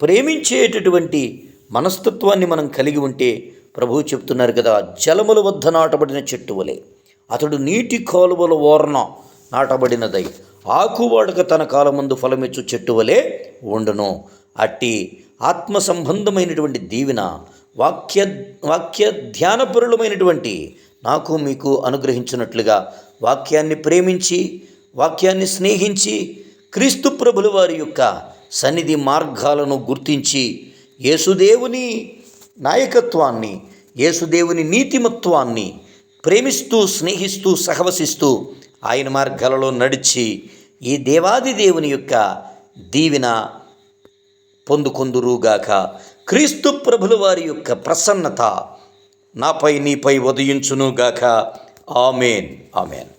ప్రేమించేటటువంటి మనస్తత్వాన్ని మనం కలిగి ఉంటే, ప్రభువు చెప్తున్నారు కదా, జలముల వద్ద నాటబడిన చెట్టు వలె అతడు నీటి కాలువల ఓరన నాటబడినదై ఆకువాడక తన కాలమందు ఫలమిచ్చు చెట్టు వలె ఉండును. అట్టి ఆత్మ సంబంధమైనటువంటి దీవెన వాక్య ధ్యానపరులమైనటువంటి నాకు మీకు అనుగ్రహించినట్లుగా వాక్యాన్ని ప్రేమించి, వాక్యాన్ని స్నేహించి, క్రీస్తు ప్రభుల వారి యొక్క సన్నిధి మార్గాలను గుర్తించి, యేసుదేవుని నాయకత్వాన్ని, యేసుదేవుని నీతిమత్వాన్ని ప్రేమిస్తూ, స్నేహిస్తూ, సహవసిస్తూ ఆయన మార్గాలలో నడిచి ఈ దేవాది దేవుని యొక్క దీవెన పొందుకొందురుగాక. క్రీస్తు ప్రభుల వారి యొక్క ప్రసన్నత నాపై నీపై ఉదయించునుగాక. ఆమేన్, ఆమేన్.